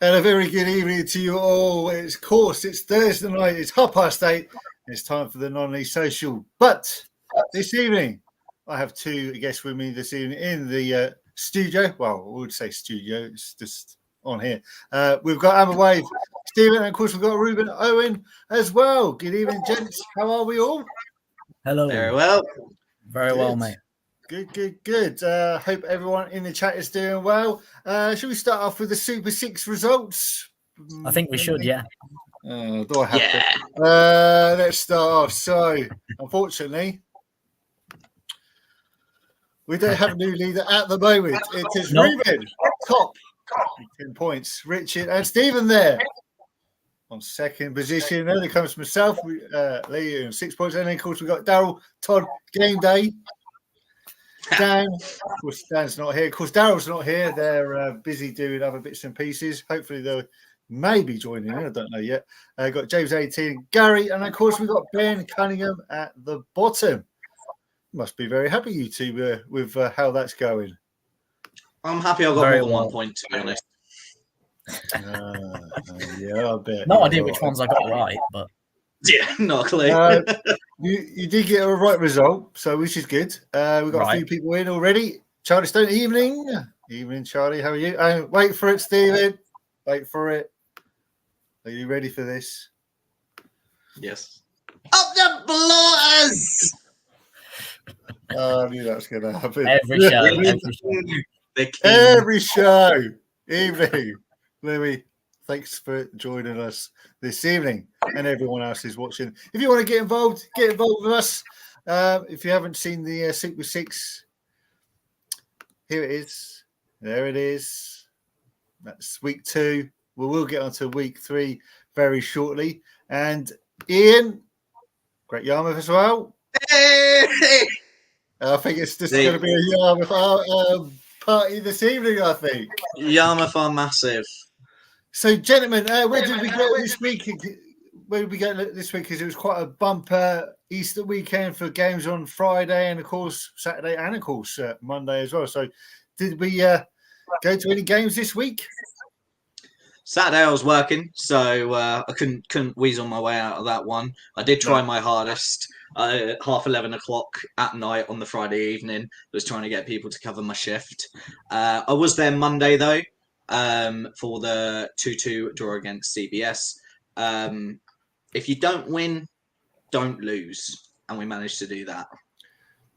And a very good evening to you all. It's Thursday night. It's 8:30. It's time for the non-league social. But this evening, I have two guests with me this evening in the studio. Well, I would say studio. It's just on here. We've got Amber Wave, Stephen, and of course we've got Ruben Owen as well. Good evening, gents. How are we all? Hello. Very well. Very well, mate. Good. Hope everyone in the chat is doing well. Should we start off with the Super 6 results? I think we should, yeah. Do I have to? Let's start off. So, unfortunately, we don't have a new leader at the moment. It is Ruben, top, 10 points. Richard and Stephen there on second position. Then it comes myself, Lee, 6 points. And then, of course, we've got Daryl, Todd, Game Day. Dan, of course, Dan's not here. Of course, Daryl's not here. They're busy doing other bits and pieces. Hopefully, they'll maybe joining in. I don't know yet. Got James 18, Gary, and of course, we've got Ben Cunningham at the bottom. Must be very happy, you two, with how that's going. I'm happy I got more than 1 point, to be honest. Yeah, I bet. No idea which ones I got right, but yeah, not a clue. You did get a right result, so which is good. We've got a few people in already. Charlie Stone, evening. Evening, Charlie. How are you? Wait for it, Stephen. Wait for it. Are you ready for this? Yes. Up the blotters! I knew that was going to happen. Every show. Evening. Louis, thanks for joining us this evening, and everyone else is watching. If you want to get involved with us. If you haven't seen the Super 6, here it is. There it is. That's week 2. We will get on to week 3 very shortly. And Ian, Great Yarmouth as well. Hey! I think it's just going to be a Yarmouth party this evening, I think. Yarmouth are massive. So, gentlemen, where did we go this week? Where did we go this week? Because it was quite a bumper Easter weekend for games on Friday and, of course, Saturday and, of course, Monday as well. So, did we go to any games this week? Saturday I was working, so I couldn't weasel my way out of that one. I did try my hardest. 11:30 at night on the Friday evening was trying to get people to cover my shift. I was there Monday though, for the 2-2 draw against CBS. If you don't win, don't lose, and we managed to do that.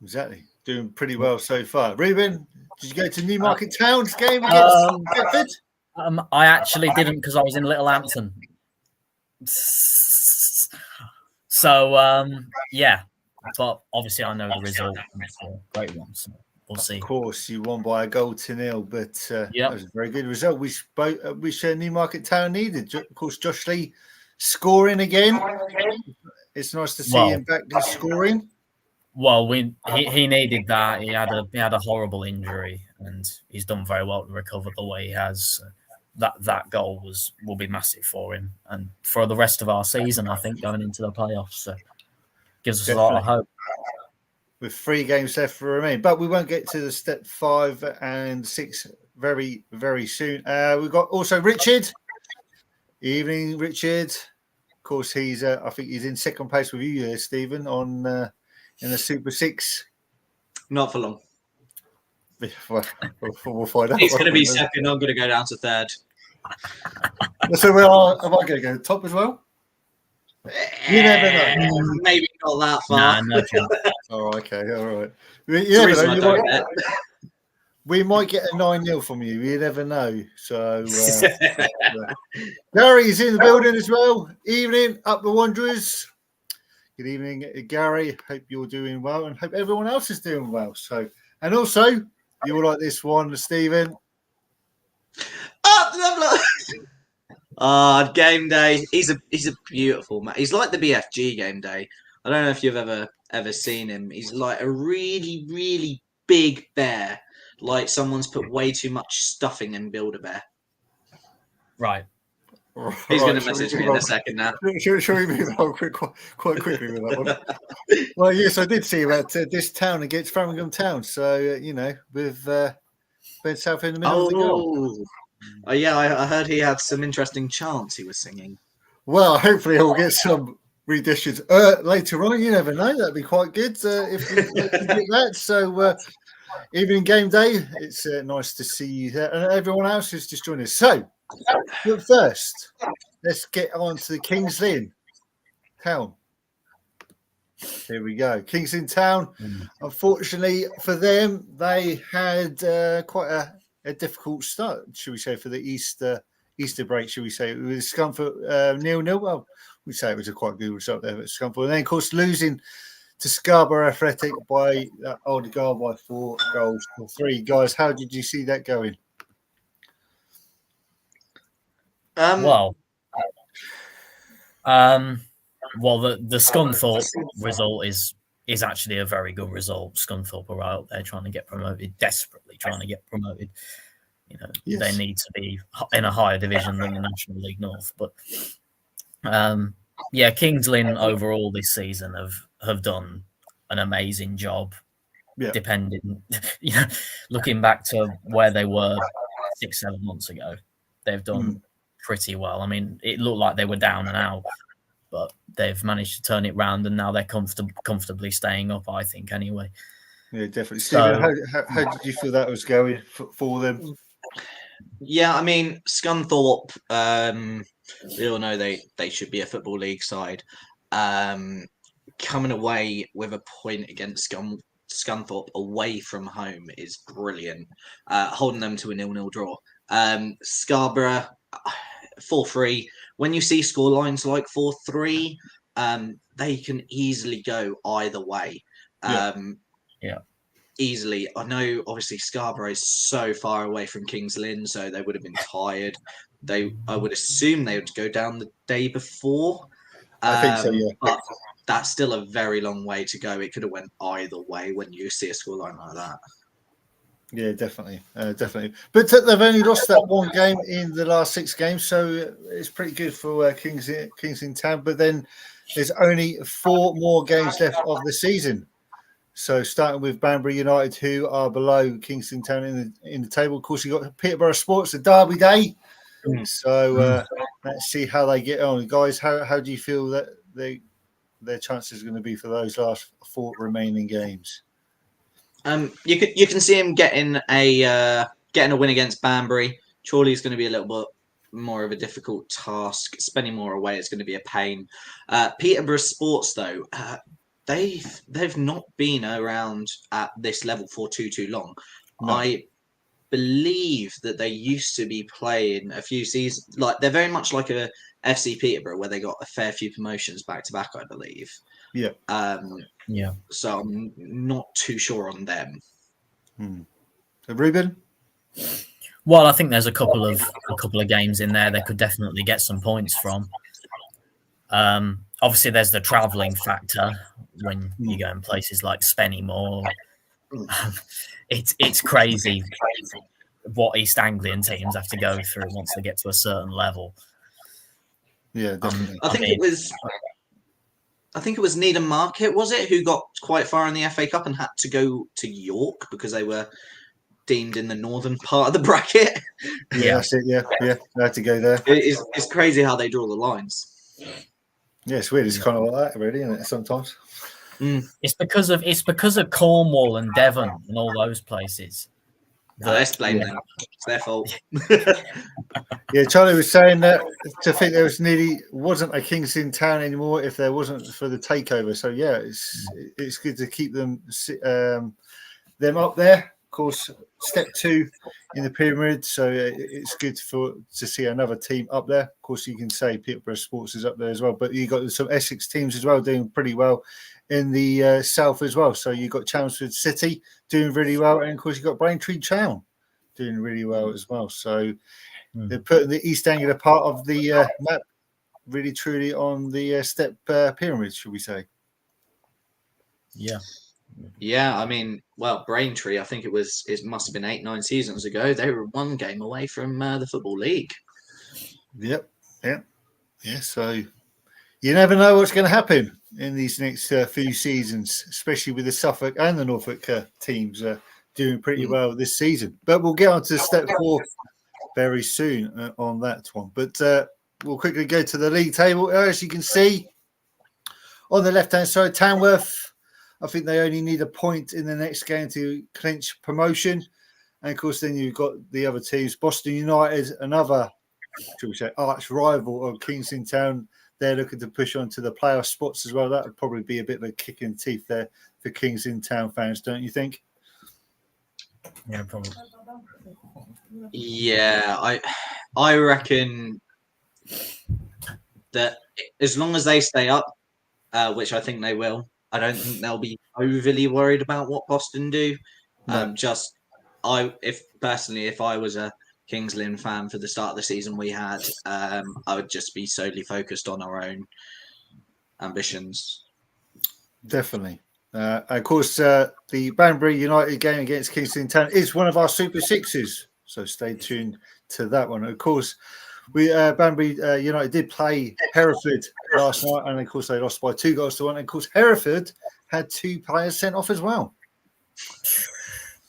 Exactly, doing pretty well so far. Ruben, did you go to Newmarket Town's game against Bedford? I actually didn't because I was in Littlehampton. So, yeah. But obviously I know the result. It's a great one, so we'll see. Of course, you won by a goal to 0, but that was a very good result. Which Newmarket Town needed. Of course, Josh Lee scoring again. It's nice to see him back to scoring. Well, he needed that. He had a horrible injury, and he's done very well to recover the way he has. That goal will be massive for him and for the rest of our season, I think, going into the playoffs. So gives us a lot of hope. With 3 games left for remain, but we won't get to the step 5 and 6 very, very soon. We've got also Richard. Evening, Richard. Of course, he's I think he's in second place with you, Stephen, on in the Super 6. Not for long. We'll find out. He's going to be second. I'm going to go down to third. So am I going to go top as well? You never know. Maybe not that far. No chance. Oh, okay, all right. You never know. We might get a 9-0 from you. You never know. So, Gary's in the building as well. Evening, up the Wanderers. Good evening, Gary. Hope you're doing well, and hope everyone else is doing well. So, and also, you will like this one, Stephen. Game Day. He's a beautiful man. He's like the BFG Game Day. I don't know if you've ever seen him. He's like a really, really big bear. Like someone's put way too much stuffing in Build-A-Bear. Right. He's going to message me in a second now. Shall we move on quite quickly with that one? Well, yes, I did see about this town against Framingham Town. So, with Ben South in the middle of the goal. Yeah, I heard he had some interesting chants he was singing. Well, hopefully he'll get some renditions later on. You never know. That'd be quite good if we get that. So even game day, it's nice to see you there, and everyone else who's just joined us. So, but first, let's get on to the Kings Lynn Town. Here we go. Kings Lynn Town. Unfortunately for them, they had quite a difficult start, should we say, for the Easter break, should we say. It was Scunthorpe 0-0. Well, we'd say it was a quite good result there at Scunthorpe. And then, of course, losing to Scarborough Athletic by Aldegarve by 4 goals to 3. Guys, how did you see that going? Well, the Scunthorpe result is actually a very good result. Scunthorpe are right up there trying to get promoted, desperately trying to get promoted. You know, Yes. They need to be in a higher division than the National League North. But Kings Lynn overall this season have done an amazing job. Yeah. Depending, looking back to where they were 6-7 months ago, they've done pretty well. I mean, it looked like they were down and out, but they've managed to turn it round, and now they're comfortably staying up, I think, anyway. Yeah, definitely. Stephen, how did you feel that was going for them? Yeah, I mean, Scunthorpe, we all know they should be a Football League side. Coming away with a point against Scunthorpe away from home is brilliant. Holding them to a 0-0 draw. Scarborough, 4-3. When you see scorelines like 4-3, they can easily go either way. Easily. I know, obviously, Scarborough is so far away from Kings Lynn, so they would have been tired. I would assume they would go down the day before. I think so, yeah. But that's still a very long way to go. It could have went either way when you see a scoreline like that. Yeah, definitely. But they've only lost that one game in the last 6 games, so it's pretty good for Kings Lynn Town. But then there's only 4 more games left of the season. So starting with Banbury United, who are below Kings Lynn Town in the table. Of course, you've got Peterborough Sports, a derby day. So let's see how they get on. Guys, how do you feel that their chances are going to be for those last 4 remaining games? You can see him getting a win against Banbury. Surely it's going to be a little bit more of a difficult task. Spending more away is going to be a pain. Peterborough Sports, though, they've not been around at this level for too long. No. I believe that they used to be playing a few seasons. Like, they're very much like a FC Peterborough, where they got a fair few promotions back to back, I believe. Yeah. So I'm not too sure on them. So Ruben? Well, I think there's a couple of games in there they could definitely get some points from. Obviously, there's the travelling factor when you go in places like Spennymoor. It's crazy what East Anglian teams have to go through once they get to a certain level. Yeah, definitely. I think it was Needham Market, was it, who got quite far in the FA Cup and had to go to York because they were deemed in the northern part of the bracket. Yeah, that's it. Yeah, they had to go there. It's crazy how they draw the lines. Yeah, it's weird. It's kind of like that, really, isn't it? Sometimes. It's because of Cornwall and Devon and all those places. No, let's blame them. It's their fault. Yeah, Charlie was saying that to think there wasn't a Kings Lynn Town anymore if there wasn't for the takeover. So yeah, it's good to keep them up there. Of course, step 2 in the pyramid, so it's good to see another team up there. Of course, you can say Peterborough Sports is up there as well, but you got some Essex teams as well doing pretty well in the south as well. So you've got Chelmsford City doing really well, and of course you've got Braintree Town doing really well as well. So they're putting the East Anglia part of the map really truly on the step pyramid, should we say? Yeah, I mean, well, Braintree, I think it must have been 8-9 seasons ago. They were 1 game away from the Football League. Yeah. So you never know what's going to happen in these next few seasons, especially with the Suffolk and the Norfolk teams doing pretty well this season. But we'll get on to step 4 very soon on that one. But we'll quickly go to the league table. As you can see on the left-hand side, Tamworth, I think they only need a point in the next game to clinch promotion. And, of course, then you've got the other teams. Boston United, another, shall we say, arch rival of Kingston Town. They're looking to push on to the playoff spots as well. That would probably be a bit of a kick in the teeth there for Kingston Town fans, don't you think? Yeah, probably. Yeah, I reckon that as long as they stay up, which I think they will, I don't think they'll be overly worried about what Boston do. No. If I was a Kings Lynn fan for the start of the season we had, I would just be solely focused on our own ambitions. Definitely. Of course, the Banbury United game against Kingston Town is one of our Super Sixes, so stay tuned to that one. Of course, Banbury United did play Hereford last night, and of course they lost by 2-1. And of course, Hereford had 2 players sent off as well.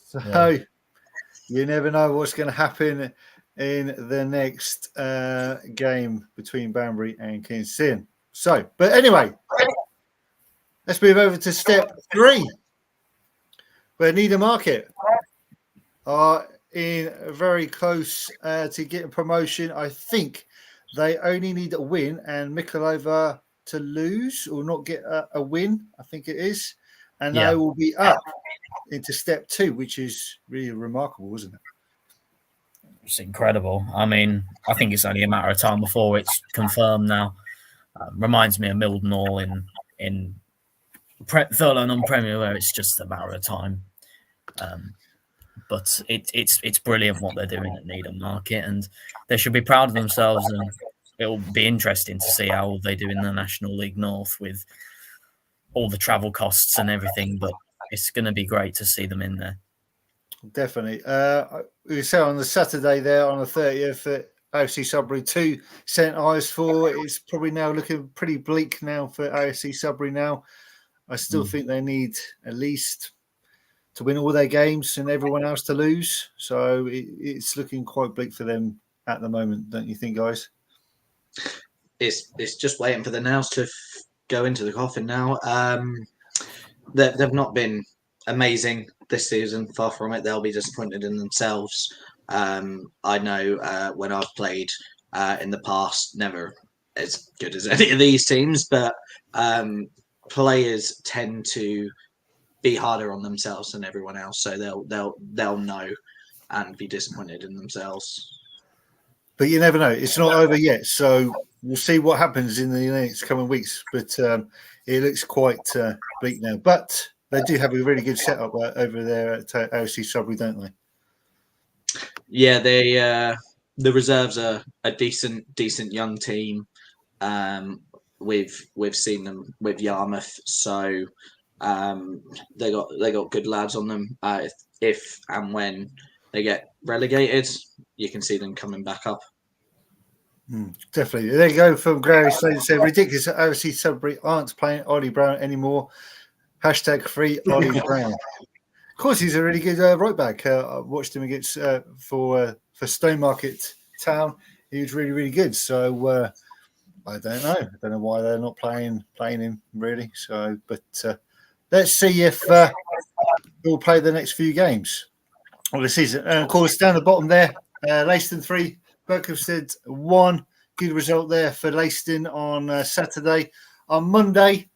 So you never know what's going to happen in the next game between Banbury and Kingston. So, but anyway, let's move over to step 3, where Needham Market are in very close to getting promotion. I think they only need a win and Mikolova to lose or not get a win, I think it is. And they will be up into step 2, which is really remarkable, isn't it? It's incredible. I mean, I think it's only a matter of time before it's confirmed now. Reminds me of Mildenhall in Thurlow on Premier, where it's just a matter of time. But it's brilliant what they're doing at Needham Market, and they should be proud of themselves. And it will be interesting to see how they do in the National League North with all the travel costs and everything. But it's going to be great to see them in there. Definitely. We said on the Saturday there on the 30th at AFC Sudbury 2 sent eyes for. It's probably now looking pretty bleak now for AFC Sudbury now. I still think they need at least to win all their games and everyone else to lose. So it's looking quite bleak for them at the moment, don't you think, guys? It's just waiting for the nails to go into the coffin now. They've not been amazing this season, far from it. They'll be disappointed in themselves. I know when I've played in the past, never as good as any of these teams, but players tend to be harder on themselves than everyone else, so they'll know and be disappointed in themselves. But you never know; it's not over yet. So we'll see what happens in the next coming weeks. But it looks quite bleak now. But they do have a really good setup over there at AFC Sudbury, don't they? Yeah, the reserves are a decent young team. We've seen them with Yarmouth, so they got good lads on them. If and when they get relegated, you can see them coming back up. Definitely. They go from Gary Slade to say ridiculous that AFC Sudbury aren't playing Ollie Brown anymore. #free Ollie Brown. Of course, he's a really good right back. I watched him against for Stowmarket Town. He was really, really good. So I don't know. I don't know why they're not playing him really. So, but let's see if he'll play the next few games of the season. And of course, down the bottom there, Leiston 3, Berkhamsted 1. Good result there for Leiston on Saturday. On Monday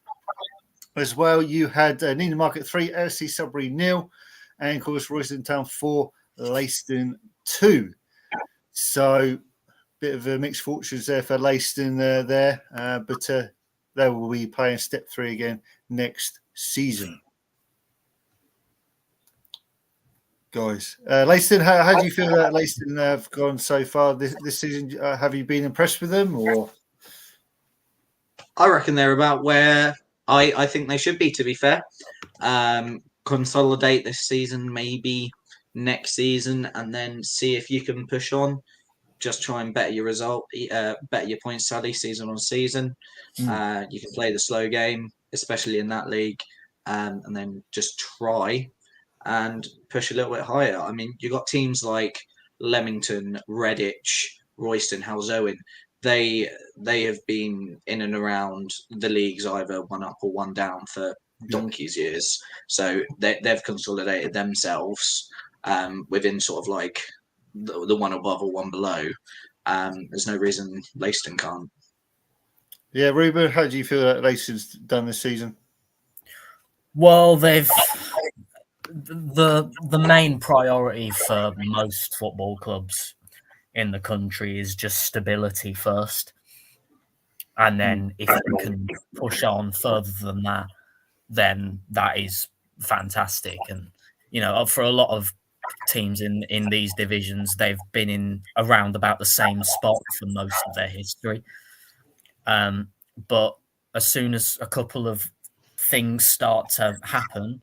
as well, you had Needham Market 3, AFC Sudbury 0, and of course Royston Town 4, Leiston 2. So bit of a mixed fortunes there for Leiston there, but they will be playing step 3 again next season. Guys, Leiston, how do you feel that Leiston have gone so far this season? Have you been impressed with them, or? I reckon they're about where I think they should be, to be fair. Consolidate this season, maybe next season, and then see if you can push on. Just try and better your result, better your points tally season on season. You can play the slow game, especially in that league, and then just try and push a little bit higher. I mean, you got teams like Leamington, Redditch, Royston, Halesowen, they have been in and around the leagues either one up or one down for donkey's years. So they've consolidated themselves within sort of like the one above or one below. There's no reason Leiston can't. Yeah, Ruben, how do you feel that Leiston's done this season? Well, the main priority for most football clubs in the country is just stability first. And then if you can push on further than that, then that is fantastic. And, for a lot of teams in these divisions, they've been in around about the same spot for most of their history. But as soon as a couple of things start to happen,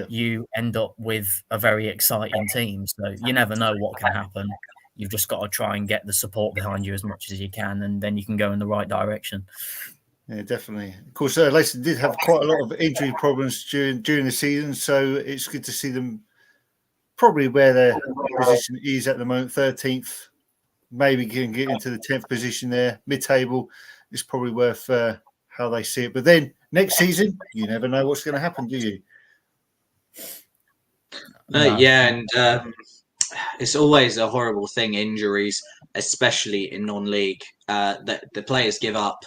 you end up with a very exciting team. So you never know what can happen. You've just got to try and get the support behind you as much as you can, and then you can go in the right direction. Yeah, definitely. Of course, Leicester did have quite a lot of injury problems during the season, so it's good to see them probably where their position is at the moment, 13th. Maybe can get into the 10th position there, mid-table. It's probably worth how they see it. But then next season, you never know what's going to happen, do you? And it's always a horrible thing, injuries, especially in non-league. The players give up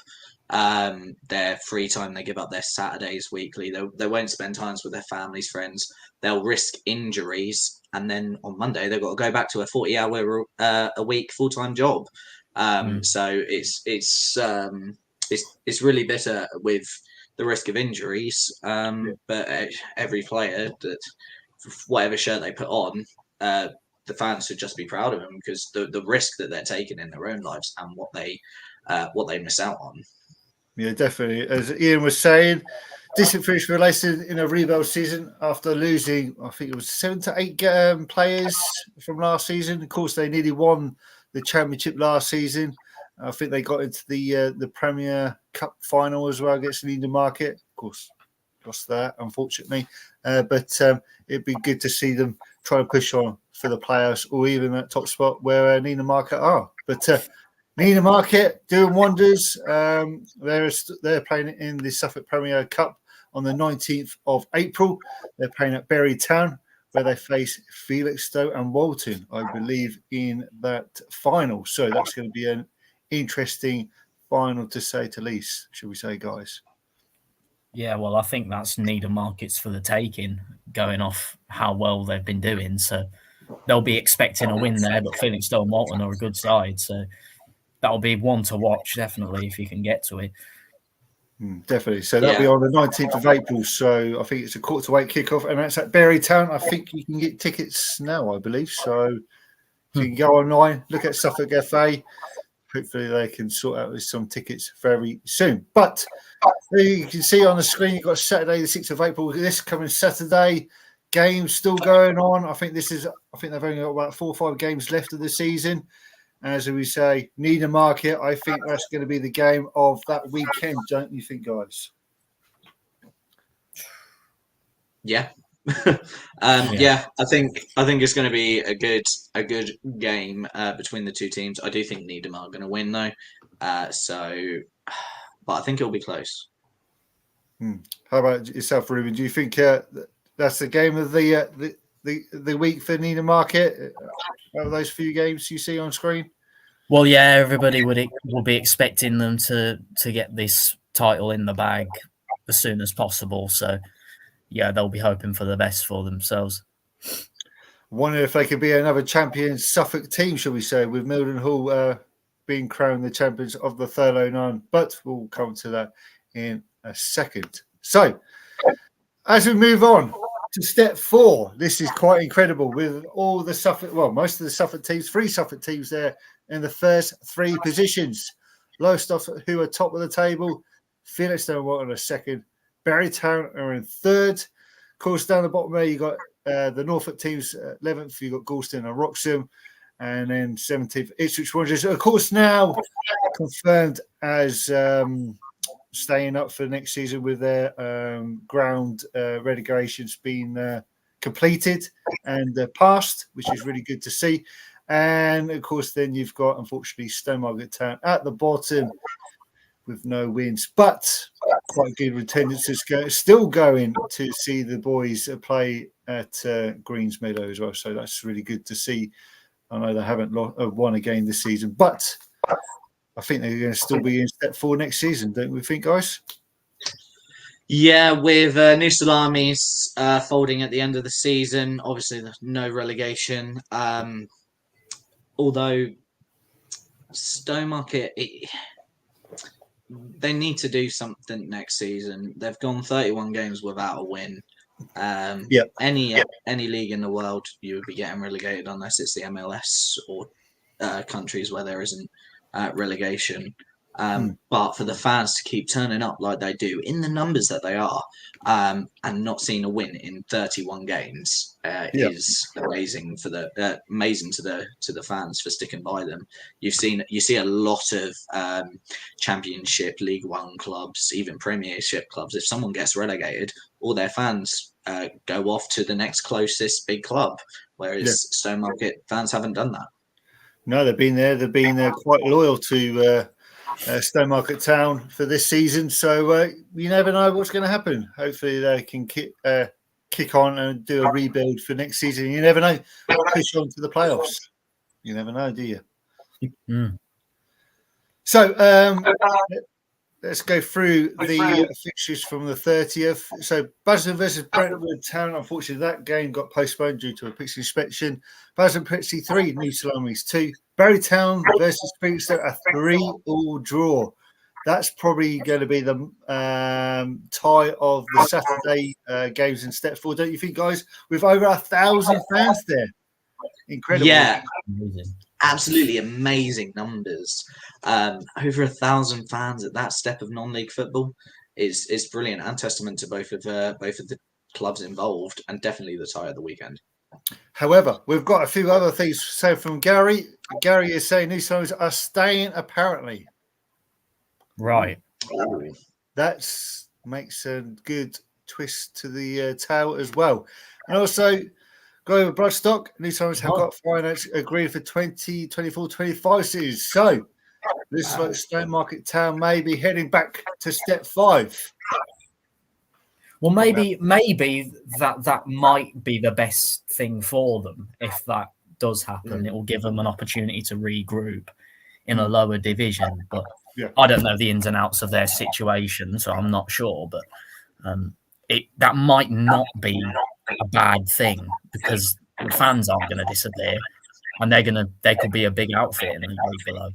their free time. They give up their Saturdays weekly. They won't spend time with their families, friends. They'll risk injuries. And then on Monday, they've got to go back to a 40-hour a week full-time job. So it's really bitter with the risk of injuries. But every player, that whatever shirt they put on, the fans should just be proud of them, because the risk that they're taking in their own lives and what they miss out on. Yeah, definitely. As Ian was saying, decent finish for Leicester in a rebuild season after losing, I think it was 7 to 8 players from last season. Of course, they nearly won the championship last season. I think they got into the Premier Cup final as well against Needham Market. Of course, lost that, unfortunately. But it'd be good to see them try to push on for the playoffs or even that top spot where Needham Market are. But Needham Market doing wonders. They're playing in the Suffolk Premier Cup on the 19th of April. They're playing at Bury Town, where they face Felixstowe and Walton, I believe, in that final. So that's going to be an interesting final, to say the least, should we say, guys? Yeah, well, I think that's Needham Markets for the taking, going off how well they've been doing. So they'll be expecting a win there, but Felixstowe and Walton are a good side. So that'll be one to watch, definitely, if you can get to it. Definitely. So that'll be on the 19th of April. So I think it's a 7:45 kickoff, and that's at Bury Town. I think you can get tickets now, I believe. So you can go online, look at Suffolk FA. Hopefully they can sort out with some tickets very soon. But you can see on the screen, you've got Saturday, the 6th of April. This coming Saturday, games still going on. I think they've only got about 4 or 5 games left of the season. As we say, Needham Market, I think that's going to be the game of that weekend, don't you think, guys? Yeah. I think it's going to be a good game between the two teams. I do think Needham are going to win though, but I think it'll be close. How about yourself, Ruben? Do you think that's the game of the week for Needham Market? Out of those few games you see on screen? Well, yeah, everybody will be expecting them to get this title in the bag as soon as possible. So, yeah, they'll be hoping for the best for themselves. Wonder if they could be another champion Suffolk team, shall we say, with Mildenhall being crowned the champions of the Thurlow Nine. But we'll come to that in a second. So, as we move on to step 4, this is quite incredible with all the Suffolk, most of the Suffolk teams, 3 Suffolk teams there in the first 3 positions. Lowestoft, who are top of the table, Felixstowe on a second, Bury Town are in 3rd. Of course, down the bottom there, you got the Norfolk teams 11th. You got Galston and Wroxham, and then 17th Ipswich Wanderers. Of course, now confirmed as staying up for next season with their ground relegations being completed and passed, which is really good to see. And of course, then you've got, unfortunately, Stowmarket Town at the bottom with no wins, but quite good attendances still going to see the boys play at Greens Meadow as well. So that's really good to see. I know they haven't won a game this season, but I think they're going to still be in step 4 next season, don't we think, guys? Yeah, with New Salamis folding at the end of the season, obviously there's no relegation. Although Stowmarket, they need to do something next season. They've gone 31 games without a win. Any league in the world, you would be getting relegated unless it's the MLS or countries where there isn't relegation. But for the fans to keep turning up like they do in the numbers that they are, and not seeing a win in 31 games is amazing to the fans for sticking by them. You see a lot of Championship, League One clubs, even Premiership clubs. If someone gets relegated, all their fans go off to the next closest big club, whereas Stowmarket fans haven't done that. No, they've been there. They've been quite loyal to Stowmarket Town for this season. So you never know what's going to happen. Hopefully they can kick on and do a rebuild for next season. You never know. Push on to the playoffs. You never know, do you? So let's go through the fixtures from the 30th. So Basildon versus Brentwood Town. Unfortunately, that game got postponed due to a pitch inspection. Basildon Pitsea 3, New Salamis 2. Barry Town versus Felixstowe, a 3-all draw. That's probably going to be the tie of the Saturday games in Step 4, don't you think, guys? With over 1,000 fans there. Incredible. Yeah. Amazing. Absolutely amazing numbers. Over 1,000 fans at that step of non-league football is brilliant, and testament to both of the clubs involved, and definitely the tie of the weekend. However, we've got a few other things to say from Gary. Gary is saying New Salamis are staying, apparently. Right. That makes a good twist to the tale as well. And also, go over Bloodstock. New Salamis have got finance agreed for 2024-25 season. So, this is like Stowmarket Town may be heading back to Step 5. Well, maybe that might be the best thing for them if that does happen. It will give them an opportunity to regroup in a lower division. But I don't know the ins and outs of their situation, so I'm not sure. But that might not be a bad thing because the fans aren't going to disappear, and they could be a big outfit in the league below.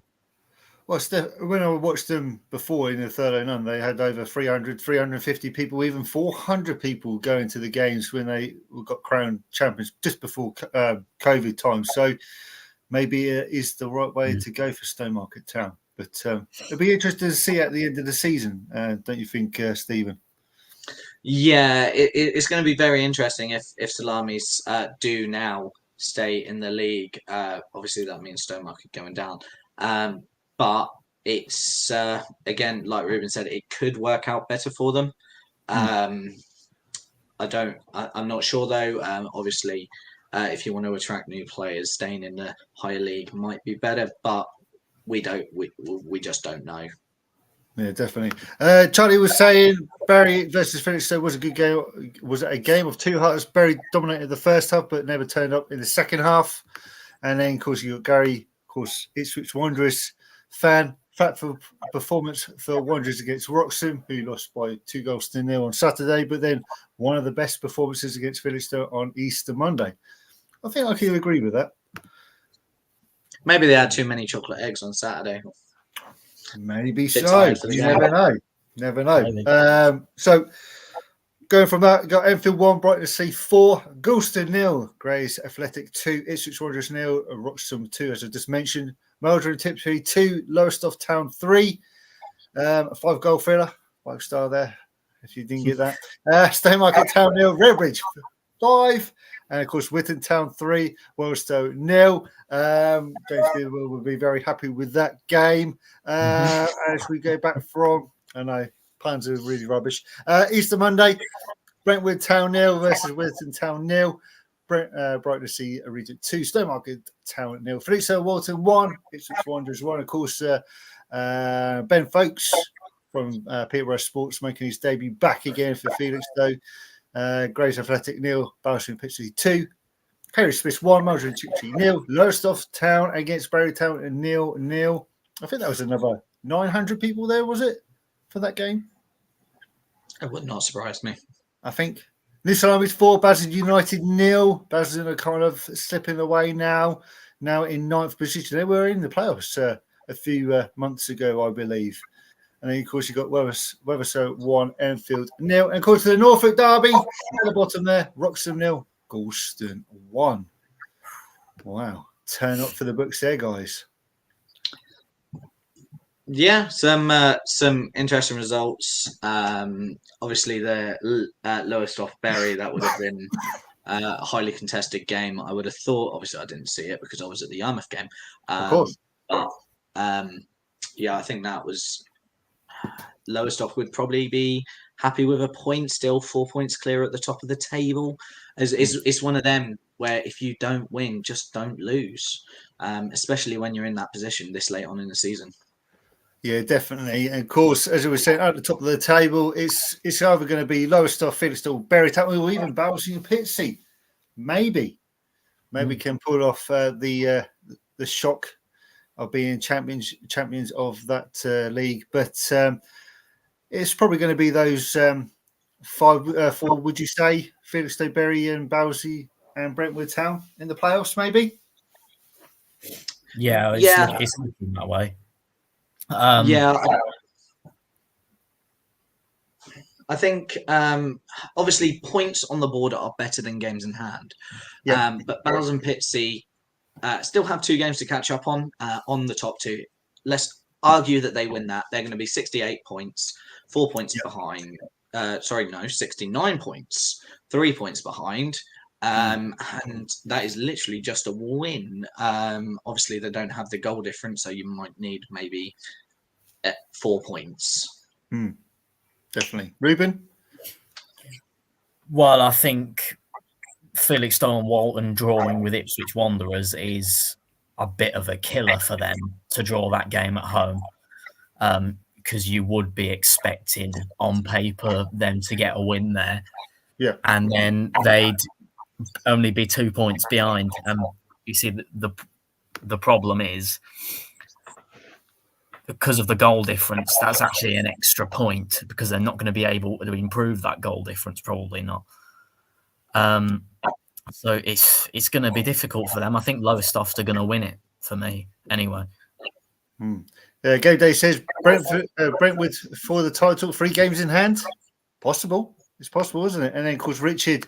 Well, when I watched them before in the 13, they had over 300, 350 people, even 400 people going to the games when they got crowned champions just before COVID time. So maybe it is the right way to go for Stowmarket Town. But it'll be interesting to see at the end of the season, don't you think, Stephen? Yeah, it's going to be very interesting if Salamis do now stay in the league. Obviously, that means Stowmarket going down. But it's, again, like Ruben said, it could work out better for them. I'm not sure, though. Obviously, if you want to attract new players, staying in the higher league might be better, but we just don't know. Yeah, definitely. Charlie was saying Barry versus Felixstowe was a good game. Was it a game of two halves? Barry dominated the first half, but never turned up in the second half. And then, of course, you got Gary, of course, Ipswich Wanderers fan. Fatful performance for Wanderers against Wroxham, who lost by 2-0 on Saturday, but then one of the best performances against Felixstowe on Easter Monday. I think I can agree with that. Maybe they had too many chocolate eggs on Saturday. Maybe so. You never know. Never know. So going from that, got Enfield 1, Brighton Sea 4, Goulston 0, Grays Athletic 2, Ipswich Wanderers 0, Wroxham 2, as I just mentioned. Mildred and Tiptree 2, Lowestoft Town 3, a 5-goal thriller, 5-star there, if you didn't get that. Stowmarket Town 0, Redbridge 5, and of course Witton Town 3, Wellstowe 0. James Beardwell will be very happy with that game. As we go back from, I know plans are really rubbish. Easter Monday, Brentwood Town 0 versus Witton Town 0. Brighton Sea Regent 2, Stowmarket Town 0, Felixstowe Walton 1, Ipswich Wanderers 1. Of course, Ben Folkes from Peterborough Sports making his debut back again for Felixstowe. Grays Athletic 0, Balsham Pitchley 2. Harry Smith 1, Maldron Tiptree 0. Lowestoft Town against Barry Town 0-0. I think that was another 900 people there, was it, for that game? It would not surprise me. I think. New Salamis 4, Basildon United 0. Basildon are kind of slipping away now in 9th position. They were in the playoffs a few months ago, I believe. And then, of course, you've got Wetherspoon 1, Enfield 0. And, of course, the Norfolk Derby at the bottom there, Wroxham 0, Galston 1. Wow. Turn up for the books there, guys. Yeah, some interesting results. Obviously, the Lowestoft Bury, that would have been a highly contested game. I would have thought. Obviously, I didn't see it because I was at the Yarmouth game. Of course. But yeah, I think that was Lowestoft would probably be happy with a point, still 4 points clear at the top of the table. It's one of them where if you don't win, just don't lose, especially when you're in that position this late on in the season. Yeah, definitely. And of course, as I was saying, at the top of the table, it's either going to be Lowestoft, Felixstowe, Bury Town, or even Balsham and Pitsea. Maybe can pull off the shock of being champions of that league. But it's probably going to be those 4, would you say, Felixstowe, Bury, and Balsham and Brentwood Town in the playoffs, maybe? Yeah, it's looking that way. Yeah, I think obviously points on the board are better than games in hand. Yeah. But Balls and Pitsea still have 2 games to catch up on the top 2. Let's argue that they win that. They're going to be 68 points, 4 points behind. 69 points, 3 points behind. And that is literally just a win. Obviously, they don't have the goal difference, so you might need maybe 4 points. Definitely. Ruben? Well, I think Felixstowe and Walton drawing with Ipswich Wanderers is a bit of a killer for them to draw that game at home, because you would be expecting on paper them to get a win there. Yeah. And then they'd only be 2 points behind. You see, the problem is because of the goal difference, that's actually an extra point because they're not going to be able to improve that goal difference. Probably not. So it's going to be difficult for them. I think Lowestoft are going to win it for me anyway. Game Day says Brentwood for the title, 3 games in hand. Possible. It's possible, isn't it? And then, of course, Richard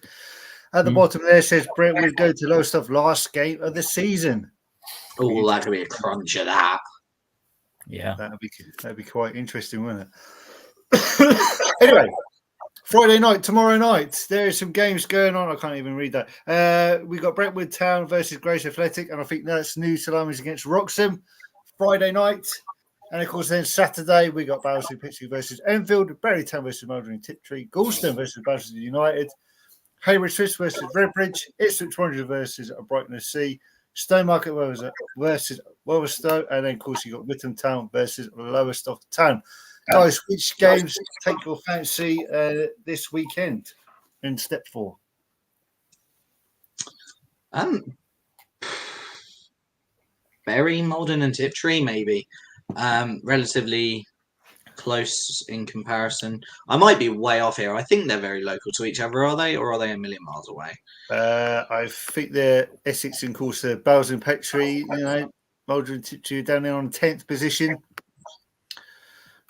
at the bottom there says Brentwood go to Lowestoft last game of the season. Oh, that could be a crunch of that. Yeah, that'd be quite interesting, wouldn't it? Anyway, Friday night, tomorrow night, there are some games going on. I can't even read that. We got Brentwood Town versus Grace Athletic, and I think that's New Salamis against Wroxham. Friday night, and of course, then Saturday we got Balsham Pitchley versus Enfield, Barry Town versus Maldron Tiptree, Galston versus Basildon United, Hayward Swiss versus Redbridge, Ipswich Wanderers versus Brighton Sea, Stowmarket versus Wetherspoon, and then, of course, you got Witham Town versus Lowestoft Town. Guys, which games take your fancy this weekend in step 4? Bury, Maldon, and Tiptree, maybe. Relatively close in comparison. I might be way off here. I think they're very local to each other, are they? Or are they a million miles away? I think they're Essex and, of course, Bales and Petrie, Maldon and Tiptree down there on 10th position.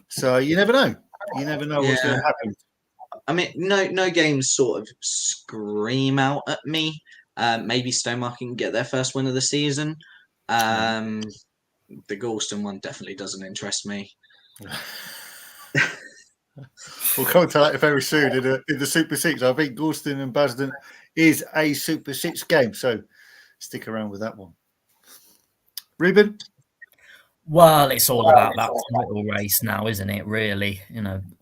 So you never know. You never know what's going to happen. I mean, no games sort of scream out at me. Maybe Stowmarket can get their first win of the season. The Galston one definitely doesn't interest me. We'll come to that very soon in the Super 6. I think Galston and Basildon is a Super 6 game, so stick around with that one. Ruben? Well, it's all about that little race now, isn't it, really?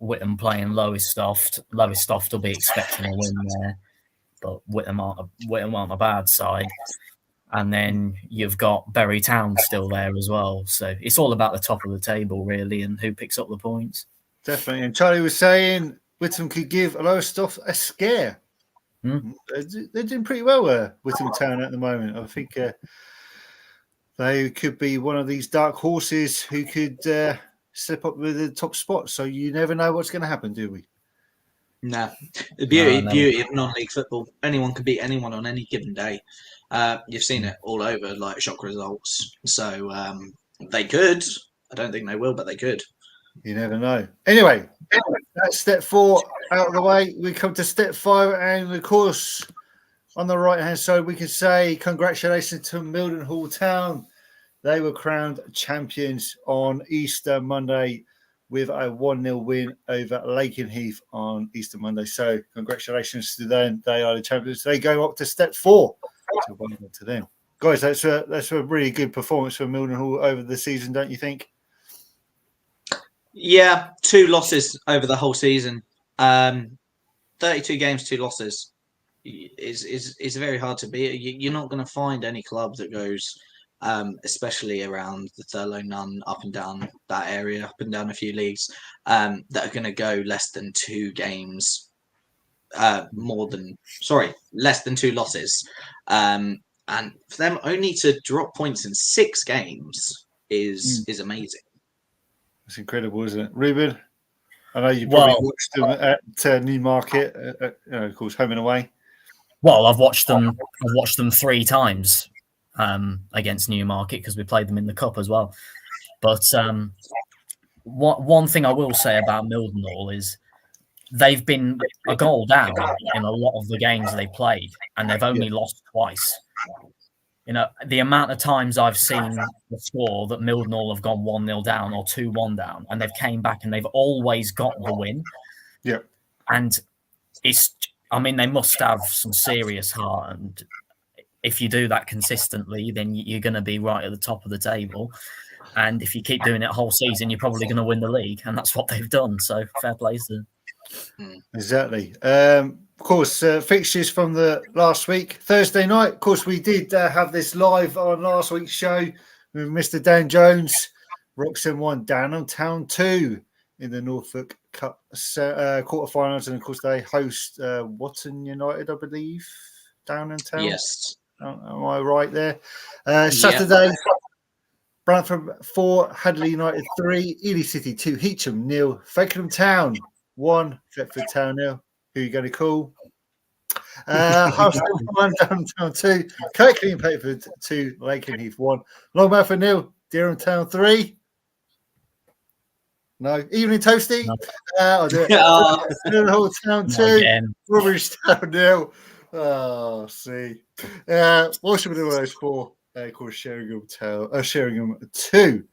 Whittam playing Lowestoft. Lowestoft will be expecting a win there. but Whittam aren't a bad side. And then you've got Bury Town still there as well. So it's all about the top of the table, really, and who picks up the points. Definitely. And Charlie was saying Whittam could give Lowestoft a scare. Hmm. They're doing pretty well, Whittam Town at the moment. I think they could be one of these dark horses who could slip up with the top spot. So you never know what's going to happen, do we? Nah. The beauty No. of non-league football, anyone can beat anyone on any given day. You've seen it all over, like shock results. So they could. I don't think they will, but they could. You never know. Anyway, that's step 4 out of the way. We come to step 5, and of course, on the right-hand side, we can say congratulations to Mildenhall Town. They were crowned champions on Easter Monday with a 1-0 win over Lakenheath on Easter Monday. So congratulations to them. They are the champions. They go up to step 4. So well done to them. Guys, that's a really good performance for Mildenhall over the season, don't you think? Yeah, 2 losses over the whole season. 32 games, 2 losses is very hard to beat. You're not going to find any club that goes, especially around the Thurlow Nunn, up and down that area, up and down a few leagues, that are going to go less than 2 games, less than 2 losses. And for them only to drop points in 6 games is amazing. It's incredible, isn't it? Ruben, I know you probably watched them at Newmarket, of course, home and away. Well, I've watched them 3 times against Newmarket because we played them in the cup as well. But one thing I will say about Mildenhall is they've been a goal down in a lot of the games they played, and they've only lost twice. You know, the amount of times I've seen the score that Mildenhall have gone 1-0 down or 2-1 down, and they've came back and they've always got the win. Yeah. And they must have some serious heart. And if you do that consistently, then you're going to be right at the top of the table. And if you keep doing it a whole season, you're probably going to win the league. And that's what they've done. So fair play to them. Exactly. Of course, fixtures from the last week. Thursday night, of course, we did have this live on last week's show with Mr. Dan Jones. Wroxham 1, Downham Town 2 in the Norfolk Cup quarterfinals. And, of course, they host Watton United, I believe, Downham Town. Yes. Am I right there? Saturday, Brantford 4, Hadley United 3, Ely City 2, Heacham 0, Fakenham Town 1, Thetford Town 0. Who are you going to call? House 1, Downtown 2, Kirklees and Paperford 2, Lakenheath 1, Longmouth 0, Dereham Town 3. No, Evening Toasty. No. I'll do it. Mildenhall Town 2, Rubbish Town 0. Oh, see. Walsham and those 4. Of course, Sheringham 2.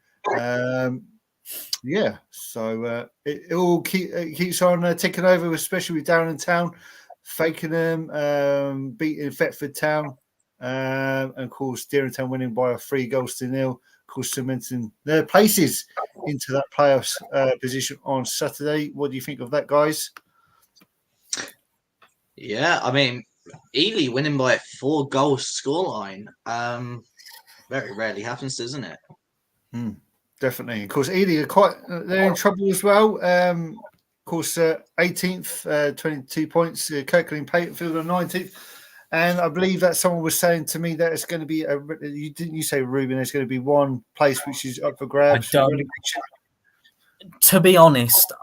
Yeah, so it all keeps on ticking over, especially with Downham Town, Fakenham beating Thetford Town, and of course, Dereham Town winning by 3-0. Of course, cementing their places into that playoffs position on Saturday. What do you think of that, guys? Yeah, I mean, Ely winning by a 4-goal scoreline very rarely happens, doesn't it? Definitely. Of course, Ely are they're in trouble as well. Of course, 18th, 22 points. Kirklees and Paperfield on 19th. And I believe that someone was saying to me that it's going to be you say, Ruben, there's going to be one place which is up for grabs. To be honest,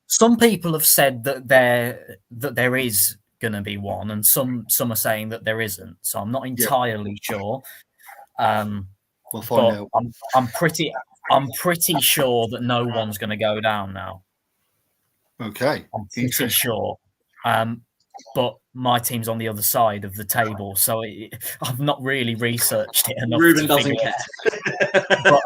some people have said that there is going to be one, and some are saying that there isn't. So I'm not entirely sure. We'll find out. I'm pretty sure that no one's going to go down now. Okay, I'm pretty sure. But my team's on the other side of the table, so I've not really researched it enough. Ruben doesn't care. But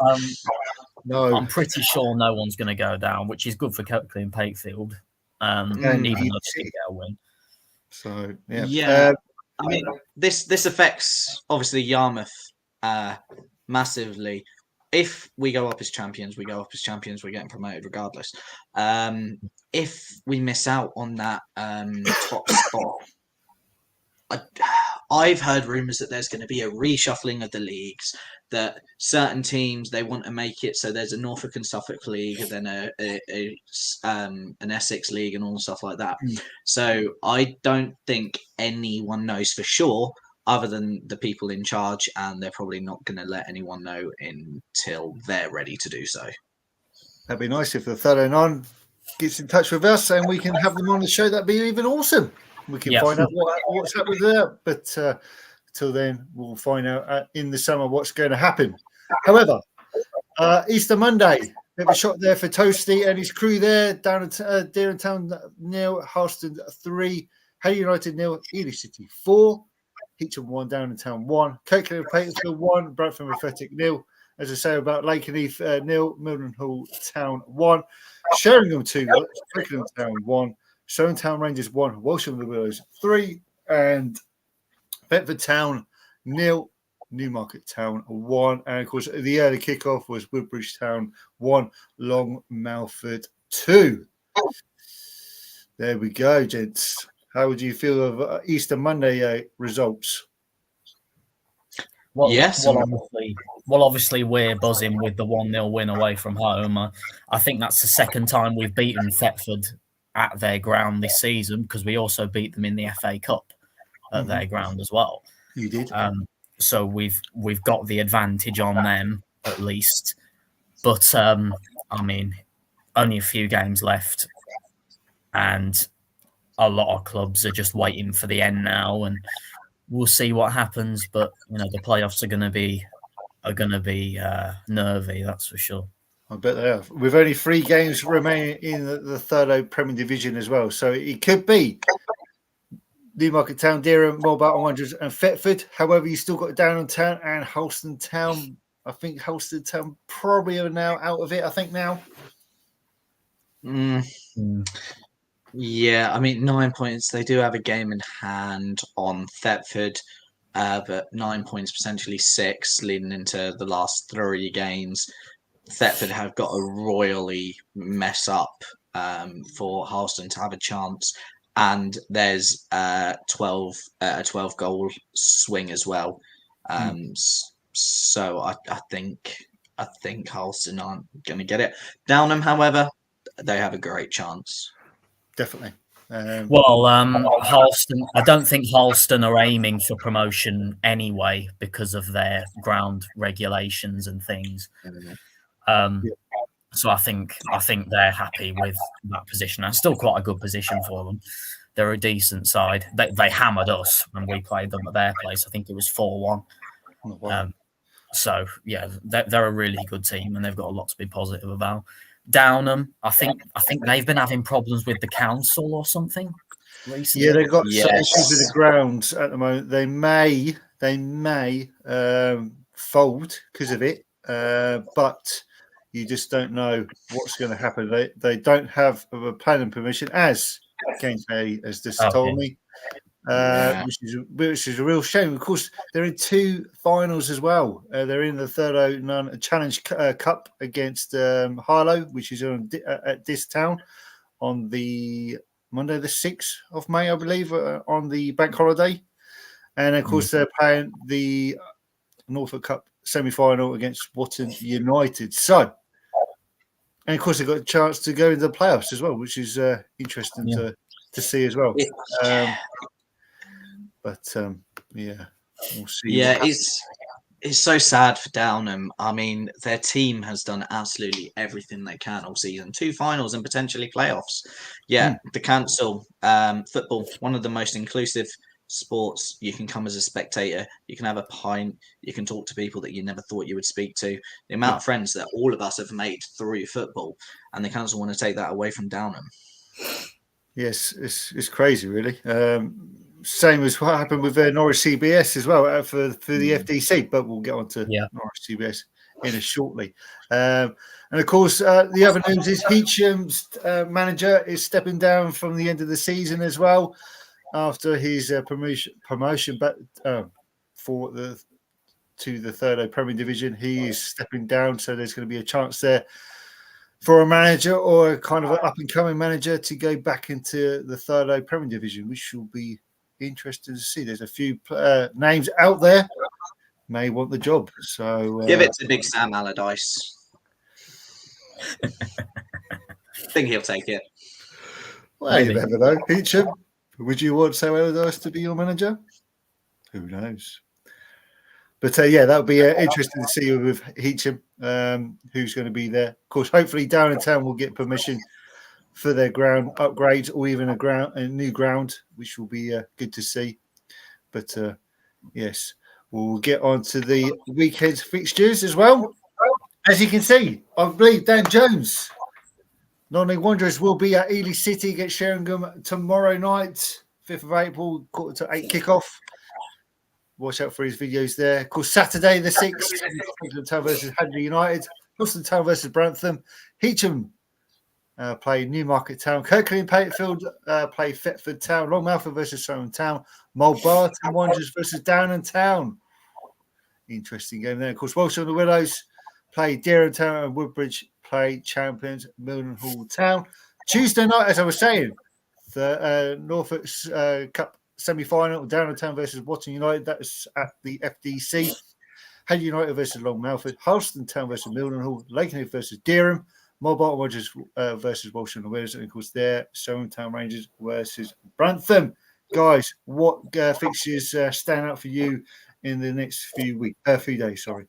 no, I'm pretty sure no one's going to go down, which is good for Kirklees and Pakefield, even though they didn't get a win. So I mean, this affects obviously Yarmouth massively. If we go up as champions, we go up as champions. We're getting promoted regardless. If we miss out on that top spot, I've heard rumours that there's going to be a reshuffling of the leagues, that certain teams, they want to make it so there's a Norfolk and Suffolk league, and then an Essex league, and all stuff like that. So I don't think anyone knows for sure, other than the people in charge, and they're probably not going to let anyone know until they're ready to do so. That'd be nice if the 309 gets in touch with us and we can have them on the show. That'd be even awesome. We can find out what's happening there. But till then, we'll find out in the summer what's going to happen. However, Easter Monday, bit of a shot there for Toasty and his crew there down at Deering Town 0, Harleston 3, Hay United 0, Ely City 4, Hitchin 1, Down in Town 1, Kirkland and Patersfield 1, Bradford and Pathetic 0. As I say about Lakenheath 0, Mildenhall Town 1, Sheringham 2, Twickenham Town 1, Stone Town Rangers 1, Walsham the Willows 3, and Bedford Town 0, Newmarket Town 1. And of course, the early kickoff was Woodbridge Town 1, Long Melford 2. There we go, gents. How would you feel of Easter Monday results? Well, obviously we're buzzing with the 1-0 win away from home. I think that's the second time we've beaten Thetford at their ground this season, because we also beat them in the FA Cup at their ground as well. You did. So we've got the advantage on them at least. But I mean, only a few games left, and a lot of clubs are just waiting for the end now, and we'll see what happens. But the playoffs are going to be nervy, that's for sure. I bet they are. With only 3 games remaining in the third Premier Division as well, so it could be Newmarket Town, Deering, Mulbarton Wanderers, and Thetford. However, you still got Down in Town and Harleston Town. I think Harleston Town probably are now out of it. I think now. Yeah, I mean, 9 points. They do have a game in hand on Thetford, but 9 points, potentially 6, leading into the last 3 games. Thetford have got to royally mess up for Harleston to have a chance, and there's a 12 goal swing as well. So I think Harleston aren't going to get it. Downham, however, they have a great chance. Definitely. Harleston, I don't think Harleston are aiming for promotion anyway because of their ground regulations and things. So I think they're happy with that position. And still quite a good position for them. They're a decent side. They hammered us when we played them at their place. I think it was 4-1. Oh, wow. So yeah, they're a really good team, and they've got a lot to be positive about. Downham, I think they've been having problems with the council or something recently. Yeah, they've got some issues with the grounds at the moment. They may fold because of it, but you just don't know what's going to happen. They don't have a planning permission, as Gainsbury has just told me, which is a real shame. Of course, they're in 2 finals as well. They're in the 309 Challenge Cup against Harlow, which is at this town on the Monday, the 6th of May, I believe, on the bank holiday. And of course, they're playing the Norfolk Cup semi-final against Wotton United. So, and of course, they've got a chance to go into the playoffs as well, which is interesting to see as well. We'll see. Yeah, it's so sad for Downham. I mean, their team has done absolutely everything they can all season. 2 finals and potentially playoffs. Yeah, the council, football, one of the most inclusive sports. You can come as a spectator, you can have a pint, you can talk to people that you never thought you would speak to. The amount of friends that all of us have made through football, and the council want to take that away from Downham. Yes, it's crazy, really. Same as what happened with Norwich CBS as well for the FDC, but we'll get on to Norwich CBS in a shortly. And of course, the other news is Heacham's manager is stepping down from the end of the season as well after his promotion back to the third Premier Division. He is stepping down, so there's going to be a chance there for a manager or a kind of an up-and-coming manager to go back into the third Premier Division, which will be interesting to see. There's a few names out there may want the job. So Give it to Big Sam Allardyce. I think he'll take it. Well, you never know. Heacham, would you want Sam Allardyce to be your manager? Who knows? But yeah, that would be interesting to see with Heacham, who's going to be there. Of course, hopefully Down in Town will get permission for their ground upgrades or even a new ground, which will be good to see. But yes, we'll get on to the weekend's fixtures as well. As you can see, I believe Dan Jones, Nottingham Wanderers, will be at Ely City against Sheringham tomorrow night, 5th of April, 7:45 kickoff. Watch out for his videos there. Of course, Saturday the 6th, Franklin Town versus Hadley United, Boston Town versus Brantham, Heacham play Newmarket Town, Kirkland and Patefield play Thetford Town, Longmouth versus Surrey Town, Mulbarton Wanderers versus Downham Town. Interesting game there. Of course, Walsh on the Willows play Dereham Town and Woodbridge play champions Mildenhall Town. Tuesday night, as I was saying, the Norfolk Cup semi-final, Downham Town versus Watton United. That's at the FDC. Head United versus Longmouth, Harleston Town versus Mildenhall, Lakenhead versus Dereham, Mulbarton Wanderers versus Walsh on the Willows, and of course, there Surrey Town Rangers versus Brantham. Guys, what fixtures stand out for you in the next few days? Sorry.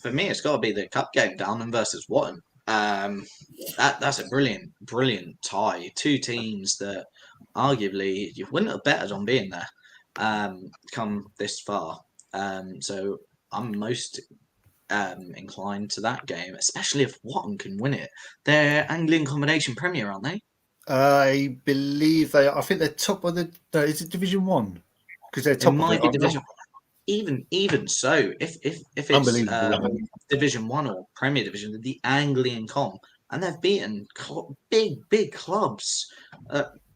For me, it's got to be the cup game, Downham versus Watton. That's a brilliant tie. Two teams that arguably you wouldn't have betted on being there come this far. So I'm most inclined to that game, especially if Watton can win it. They're Anglian Combination Premier, aren't they? I believe they are. I think they're top of the. No, is it Division 1? Because they're top of it, Division. Even so, if it's Division 1 or Premier Division, the Anglian Comp, and they've beaten big clubs.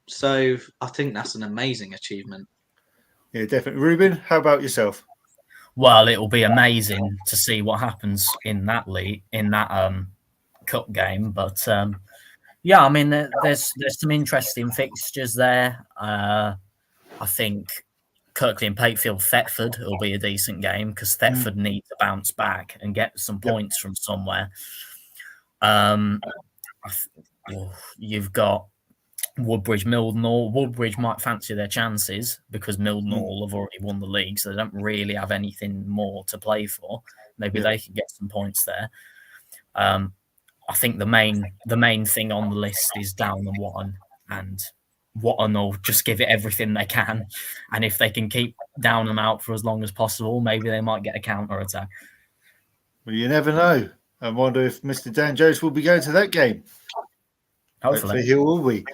So I think that's an amazing achievement. Yeah, definitely. Ruben, how about yourself? Well, it will be amazing to see what happens in that league, in that cup game. But yeah, I mean, there's some interesting fixtures there. I think Kirkley and Patefield, Thetford will be a decent game because Thetford need to bounce back and get some points from somewhere. You've got Woodbridge, Mildenhall. Woodbridge might fancy their chances because Mildenhall have already won the league, so they don't really have anything more to play for. Maybe they could get some points there. I think the main thing on the list is Downham and Watton, and Watton will just give it everything they can. And if they can keep Downham out for as long as possible, maybe they might get a counter attack. Well, you never know. I wonder if Mr. Dan Jones will be going to that game. Hopefully he will be.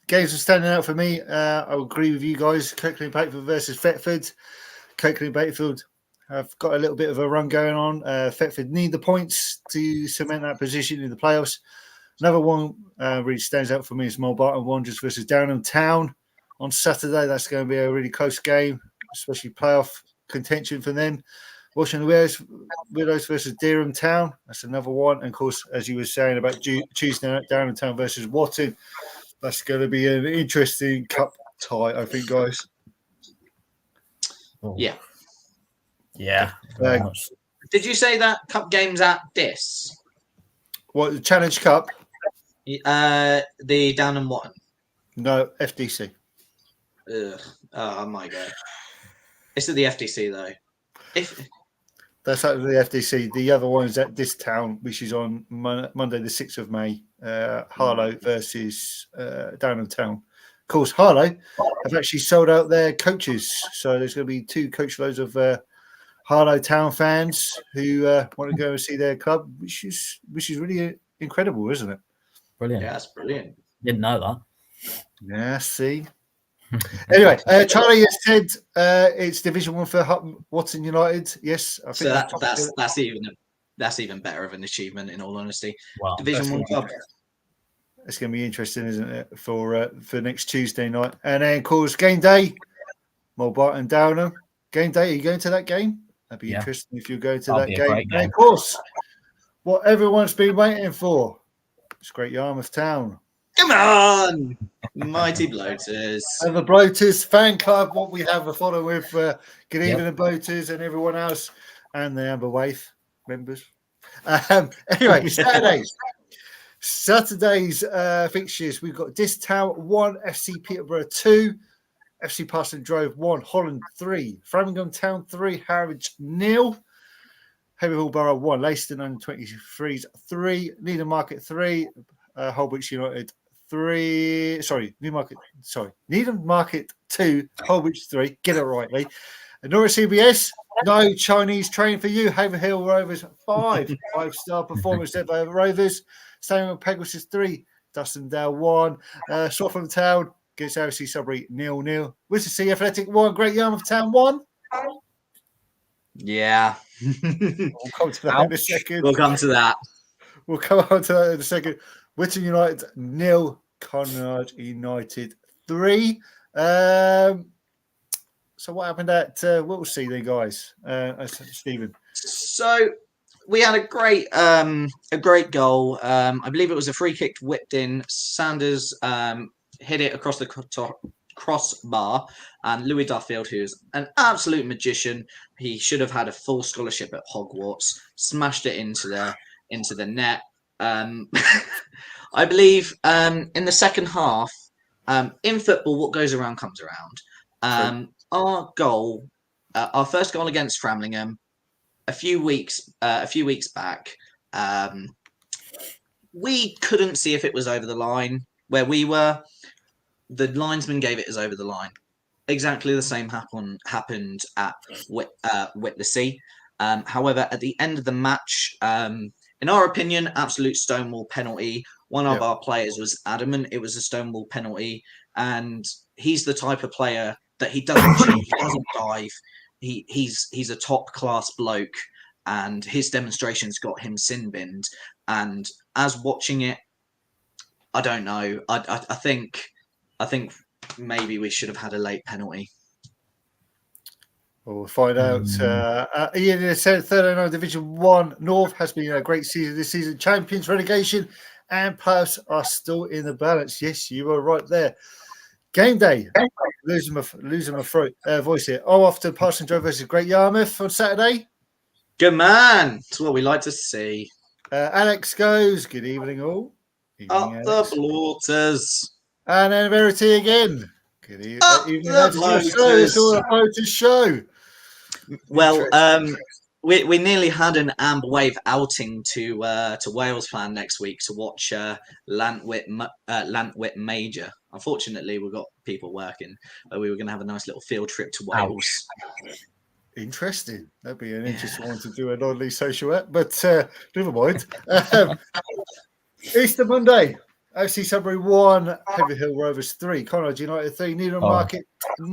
Games are standing out for me. I agree with you guys. Kirkland and Patefield versus Thetford. Kirkland and Patefield have got a little bit of a run going on. Thetford need the points to cement that position in the playoffs. Another one really stands out for me is Mulbarton Wanderers versus Downham Town on Saturday. That's going to be a really close game, especially playoff contention for them. Walsh on the Willows versus Dereham Town. That's another one. And of course, as you were saying about Tuesday night, Downham Town versus Watton. That's going to be an interesting cup tie, I think, guys. Yeah. Yeah. Did you say that cup game's at this? What, the Challenge Cup? The Downham Watton. No, FDC. Oh my god! It's at the FDC though. That's at the FDC. The other one is at this town, which is on Monday, the 6th of May. Harlow versus Downham Town. Of course, Harlow have actually sold out their coaches, so there's going to be 2 coach loads of Harlow Town fans who want to go and see their club, which is really incredible, isn't it? Brilliant. Yeah, that's brilliant. Didn't know that. Yeah, see. Anyway, Charlie has said it's Division 1 for Watton United. Yes, I think so that's even better of an achievement, in all honesty. Wow. Division 1 club. It's going to be interesting, isn't it, for next Tuesday night? And then, of course, game day, Mulbarton Downham. Game day, are you going to that game? That'd be interesting if you go to that game. And, of course, what everyone's been waiting for. It's Great Yarmouth Town. Come on! Mighty Bloaters. And the Bloaters fan club, what we have a follow with good evening, Bloaters, and everyone else, and the Amber Wave members. Anyway, Saturday's fixtures. We've got Distown 1, FC Peterborough 2, FC Parsons Drove 1, Holland 3, Framingham Town 3, Harwich 0, Haverhill Borough 1, Leicester under-23s 3, Needham Market 3, Holbrook United 3. Needham Market 2, Holbrook 3. Get it right, Lee. Norwich CBS, no Chinese train for you. Haverhill Rovers 5, 5-star performance there by Rovers. Samuel Pegasus 3, Dustindale 1, Swaffham Town against RC Sudbury 0-0. Worcester Athletic 1, Great Yarmouth Town 1. Yeah. We'll come to that in a second. We'll come to that. We'll come on to that in a second. Whitton United 0, Conrad United 3. So what happened at Whittlesea then, guys? Stephen. So we had a great goal. I believe it was a free kick whipped in. Sanders hit it across the crossbar, and Louis Duffield, who's an absolute magician, he should have had a full scholarship at Hogwarts, smashed it into the net. I believe in the second half, in football, what goes around comes around. Our goal, our first goal against Framlingham, a few weeks back, we couldn't see if it was over the line where we were. The linesman gave it as over the line. Exactly the same happened at Whittlesea. However, at the end of the match, in our opinion, absolute stonewall penalty. One of our players was adamant it was a stonewall penalty, and he's the type of player that he doesn't cheat, he doesn't dive. He's a top class bloke, and his demonstrations got him sin binned. And as watching it, I don't know. I think maybe we should have had a late penalty. We'll find out. Ian, in the third Division 1 North has been a great season this season. Champions, relegation, and playoffs are still in the balance. Yes, you were right there. Game day. Losing my voice here. Off to Parsons Drove versus Great Yarmouth on Saturday. Good man. That's what we like to see. Alex goes. Good evening, all. Up the Bloaters. And then Verity again. Good evening. Bloaters. It's all a Bloaters show. Well, we nearly had an Amber Wave outing to Wales plan next week to watch Lantwit Major. Unfortunately, we've got people working. We were going to have a nice little field trip to Wales. Interesting. That'd be an interesting one to do an oddly social app, but never mind. Easter Monday. FC Sudbury 1, Haverhill Rovers 3, Conrad United 3, Needham Market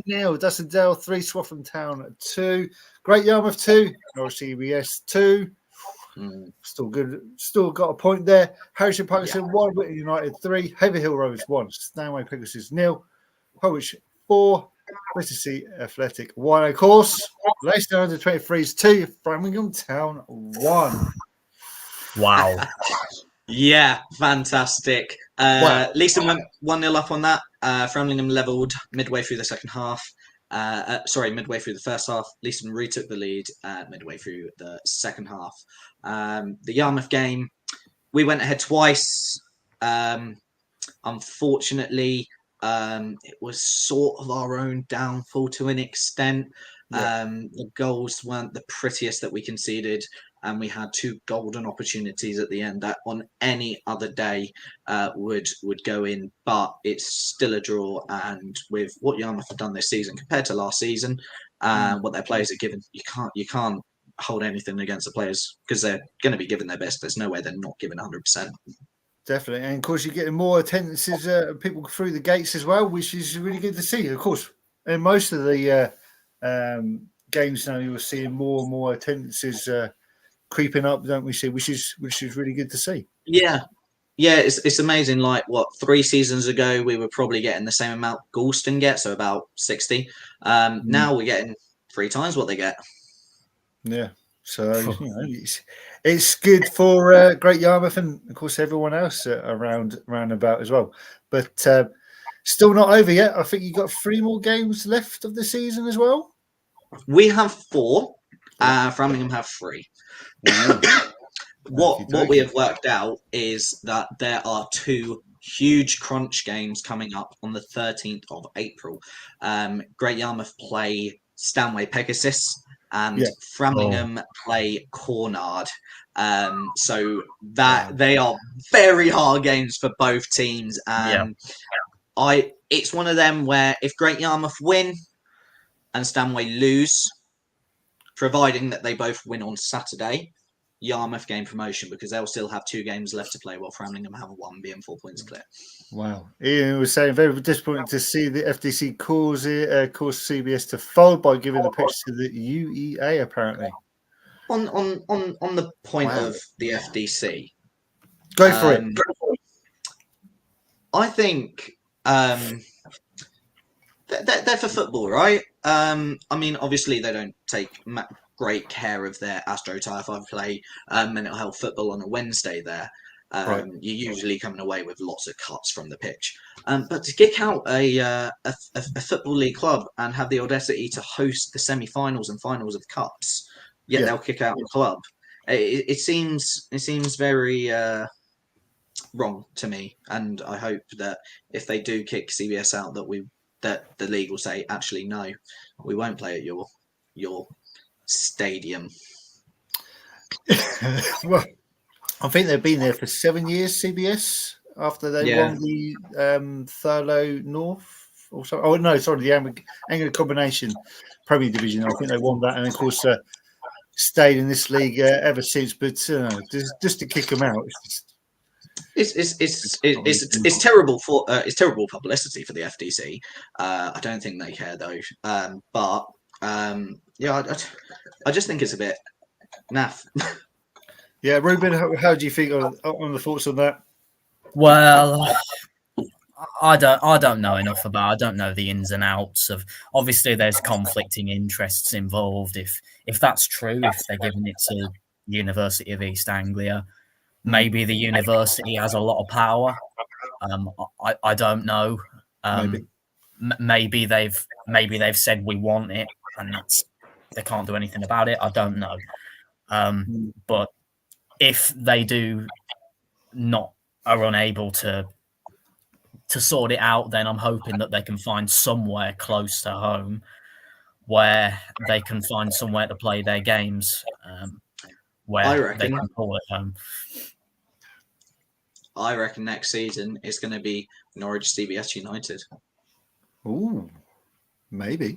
0, Dustindale 3, Swaffham Town 2, Great Yarmouth 2, Norwich CBS 2. Still good. Still got a point there. Harrison Parkinson 1, Whitton United 3, Haverhill Rovers 1, Stanway Pegasus 0, Holwich 4, Worcester Athletic 1. Of course, Leicester under 23s 2, Framingham Town 1. Wow. Yeah, fantastic. Leicester went 1-0 up on that. Framlingham levelled midway through the second half. Midway through the first half. Leicester retook the lead midway through the second half. The Yarmouth game, we went ahead twice. Unfortunately, it was sort of our own downfall to an extent. The goals weren't the prettiest that we conceded, and we had 2 golden opportunities at the end that on any other day would go in, but it's still a draw. And with what Yarmouth have done this season compared to last season, what their players are given, you can't hold anything against the players because they're going to be giving their best. There's no way they're not giving 100%. Definitely, and of course you're getting more attendances, people through the gates as well, which is really good to see. Of course, in most of the games now, you're seeing more and more attendances creeping up, don't we see? Which is really good to see. Yeah, it's amazing. Like 3 seasons ago, we were probably getting the same amount Galston gets, so about 60. Now we're getting 3 times what they get. Yeah, so it's good for Great Yarmouth and of course everyone else around about as well. But Still not over yet. I think you got 3 more games left of the season as well. We have 4. Framingham have 3. What we have worked out is that there are 2 huge crunch games coming up on the 13th of April. Great Yarmouth play Stanway Pegasus, and Framingham play Cornard. So that they are very hard games for both teams, and it's one of them where if Great Yarmouth win and Stanway lose, providing that they both win on Saturday, Yarmouth gain promotion because they'll still have 2 games left to play while Framingham have 1, being 4 points clear. Wow. Ian was saying very disappointing to see the FDC cause CBS to fold by giving the pitch to the UEA, apparently. On the point of the FDC. Go for it. I think they're for football, right? I mean, obviously they don't take great care of their AstroTurf. I play mental health football on a Wednesday there. You're usually coming away with lots of cuts from the pitch. But to kick out a Football League club and have the audacity to host the semi-finals and finals of cups, yet they'll kick out the club. It seems very wrong to me, and I hope that if they do kick CBS out, that the league will say, actually, no, we won't play at your stadium. Well, I think they've been there for 7 years, CBS, after they won the Thurlow North or something. Oh, no, sorry, the Anglo Combination Premier Division. I think they won that, and of course, stayed in this league ever since. But just to kick them out, it's terrible for it's terrible publicity for the FDC. I don't think they care though. But I just think it's a bit naff. Yeah, Ruben, how do you think on the thoughts on that? Well, I don't know enough about. I don't know the ins and outs of. Obviously, there's conflicting interests involved. If that's true, if they're giving it to University of East Anglia, maybe the university has a lot of power. I don't know. Maybe they've said we want it, and they can't do anything about it. I don't know. But if they are unable to sort it out, then I'm hoping that they can find somewhere close to home where they can find somewhere to play their games, where they can call it home. I reckon next season it's going to be Norwich CBS United. Ooh, maybe.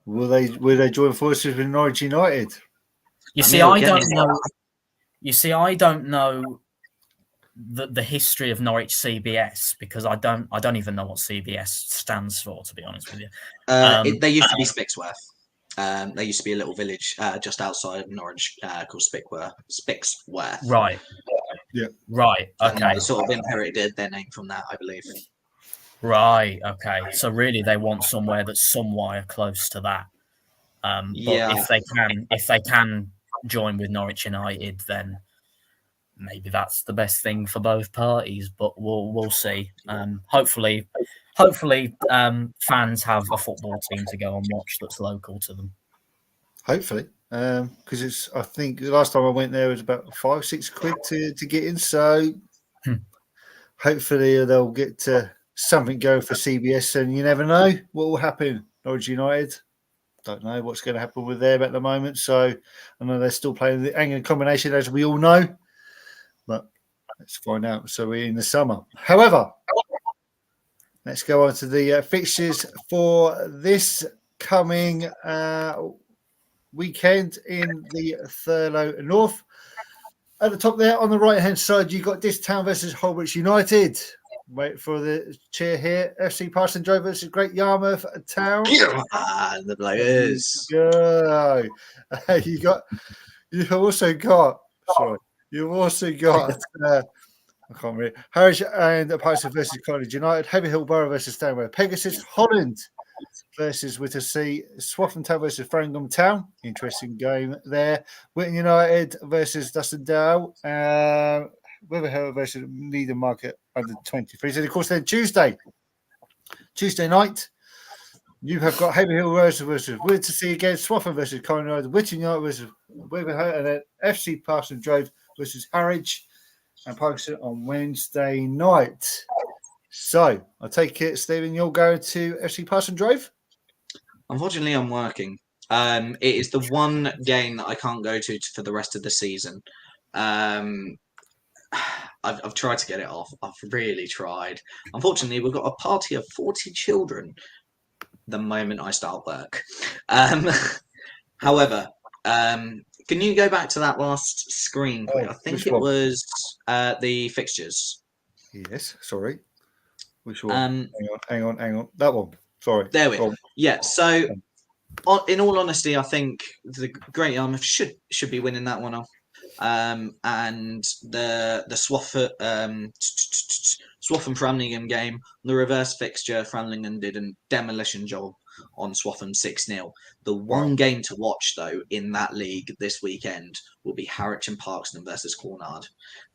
Will they join forces with Norwich United? I don't know the history of Norwich CBS because I don't even know what CBS stands for, to be honest with you. They used to be Spixworth. There used to be a little village just outside of Norwich called Spixworth. Right. Yeah. Right. Okay. They sort of inherited their name from that, I believe. Right. Okay. So really, they want somewhere that's somewhere close to that. But if they can join with Norwich United, then maybe that's the best thing for both parties. But we'll see. Hopefully, fans have a football team to go and watch that's local to them. Hopefully, because I think the last time I went there was about £5-6 to get in. So hopefully they'll get something going for CBS, and you never know what will happen. Norwich United, don't know what's going to happen with them at the moment. So I know they're still playing the Anglican combination, as we all know, but let's find out. So we're in the summer. However, let's go on to the fixtures for this coming weekend in the Thurlow North. At the top there, on the right-hand side, you've got Diss Town versus Holbrook United. Wait for the cheer here. FC Parsonstown versus Great Yarmouth Town. The players. You've also got I can't read. Harwich and Parsonstown versus College United. Heavy Hill Borough versus Stanway Pegasus. Holland versus Wittersea. Swaffham Town versus Framingham Town. Interesting game there. Witton United versus Dustin Dow. Witherhill versus Needham Market under 23s. And of course, then Tuesday night, you have got Haverhill versus Wintersea against Swaffham versus Conrad, Witton United versus Wigan, and then FC Parson Drove versus Harwich and Parkinson on Wednesday night. So I take it, Stephen, you're going to FC Parson Drove? Unfortunately, I'm working. It is the one game that I can't go to for the rest of the season. I've tried to get it off. I've really tried. Unfortunately, we've got a party of 40 children the moment I start work. However, can you go back to that last screen? I think it was the fixtures. Yes, sorry. Which one? Hang on. That one. Sorry. There we go. Yeah, so in all honesty, I think the Great Yarmouth should be winning that one off. And the Swaffham Framlingham game, the reverse fixture, Framlingham did a demolition job on Swaffham 6-0. The one game to watch, though, in that league this weekend will be Harwich and Parkston versus Cornard.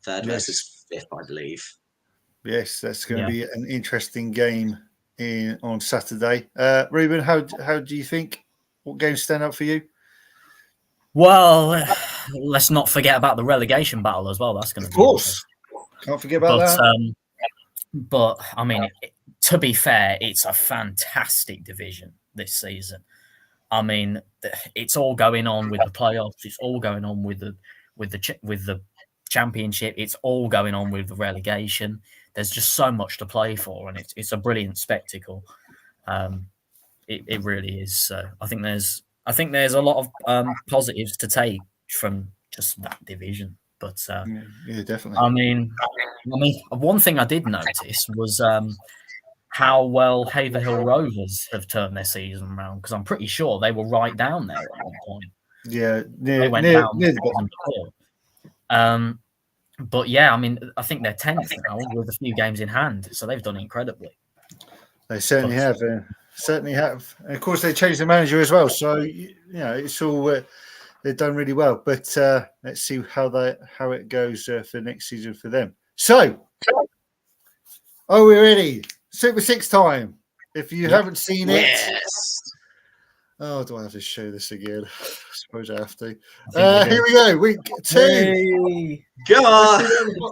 Third versus fifth, I believe. Yes, that's going to be an interesting game on Saturday. Ruben, how do you think? What games stand out for you? Well, let's not forget about the relegation battle as well. That's going to be, of course, can't forget about that. But I mean, to be fair, it's a fantastic division this season. I mean, it's all going on with the playoffs. It's all going on with the championship. It's all going on with the relegation. There's just so much to play for, and it's a brilliant spectacle. It really is. So I think there's a lot of positives to take from just that division. But yeah, definitely. I mean, one thing I did notice was how well Haverhill Rovers have turned their season around, because I'm pretty sure they were right down there at one point. Yeah, they went down the bottom. But yeah, I mean, I think they're 10th now with a few games in hand, so they've done incredibly. They certainly have. Certainly have. And of course, they changed the manager as well, so it's all they've done really well. But let's see how it goes for next season for them. So, are we ready? Super 6 time. If you haven't seen it, oh, do I have to show this again? I suppose I have to. Here we go. Week 2. Hey. Go on.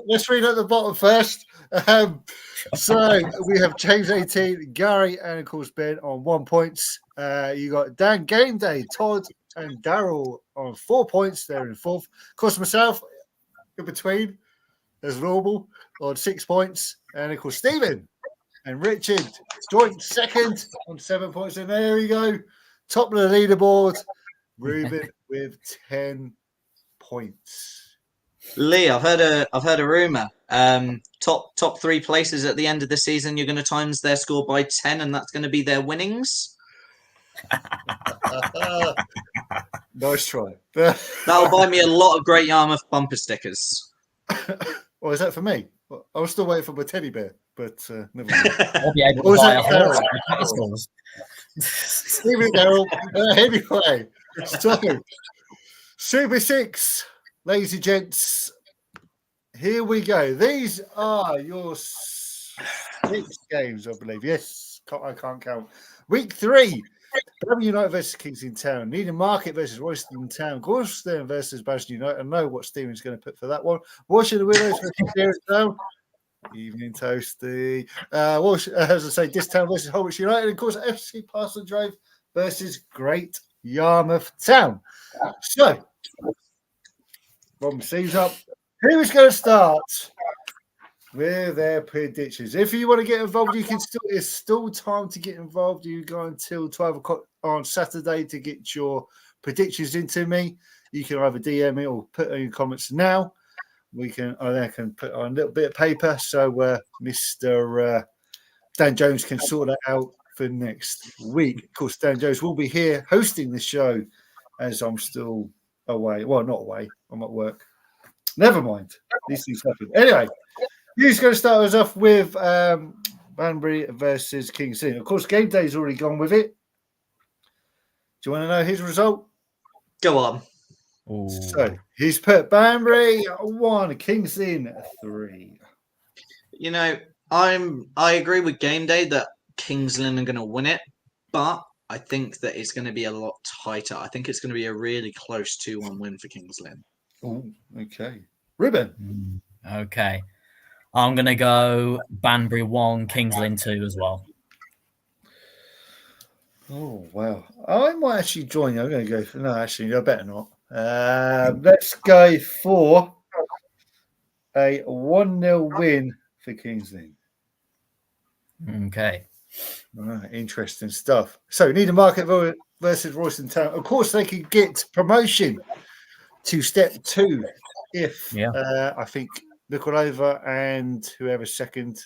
Let's read at the bottom first. So we have James 18, Gary, and of course Ben on 1 point. You got Dan Game Day, Todd, and Daryl on 4 points. They're in 4th. Of course, myself in between as normal on 6 points, and of course Stephen and Richard joint 2nd on 7 points. And there we go, top of the leaderboard, Ruben with 10 points. Lee, I've heard a rumor. Top 3 places at the end of the season, you're going to times their score by 10, and that's going to be their winnings. Nice try. That'll buy me a lot of Great Yarmouth bumper stickers. Well, is that for me? I was still waiting for my teddy bear, but never mind. I'll be able to buy a horse. Stephen Darrell. Anyway, so Super 6, ladies and gents. Here we go. These are your 6 games, I believe. Yes, I can't count. Week 3. Birmingham United versus Kingston Town. Needham Market versus Royston Town. Gorstone versus Bastion United. I know what Stephen's going to put for that one. Washington Willows versus Derek Town. Evening Toasty. As I say, Distown versus Holwich United. And of course, FC Parson Drove versus Great Yarmouth Town. So, Robin sees up. Who's going to start with their predictions? If you want to get involved, you can it's still time to get involved. You go until 12 o'clock on Saturday to get your predictions into me. You can either DM me or put in your comments now. I can put on a little bit of paper so Mr. Dan Jones can sort that out for next week. Of course, Dan Jones will be here hosting the show as I'm still away. Well, not away. I'm at work. Never mind. These things happen. Anyway, who's going to start us off with Banbury versus King's Lynn? Of course, Game Day's already gone with it. Do you want to know his result? Go on. Ooh. So he's put Banbury 1, King's Lynn 3. You know, I agree with Game Day that Kings Lynn are going to win it, but I think that it's going to be a lot tighter. I think it's going to be a really close 2-1 win for Kings Lynn. Oh, okay. Ribbon. Okay. I'm going to go Banbury 1, Kings Lynn 2 as well. Oh, wow. I might actually join you. I'm going to go for... No, actually, I better not. Let's go for a 1-0 win for Kings Lynn. Okay. All right, interesting stuff. So, Needham Market versus Royston Town. Of course, they could get promotion to step 2 if I think Nikolova and whoever's second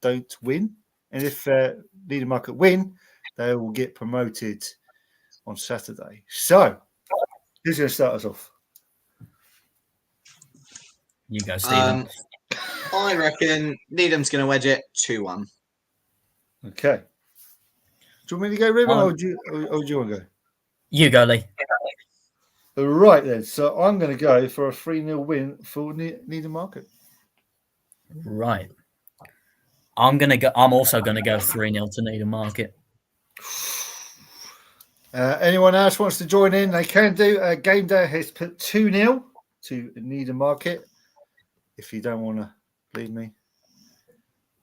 don't win. And if Needham Market win, they will get promoted on Saturday. So, who's going to start us off? You go, Stephen. I reckon Needham's going to wedge it 2-1. Okay. Do you want me to go, Ruben, or do you want to go? You go, Lee. Right then. So I'm going to go for a 3-0 win for Needham Market. Right. I'm also going to go 3-0 to Needham Market. Anyone else wants to join in? They can do. Game Day has put 2-0 to Needham Market. If you don't want to leave me,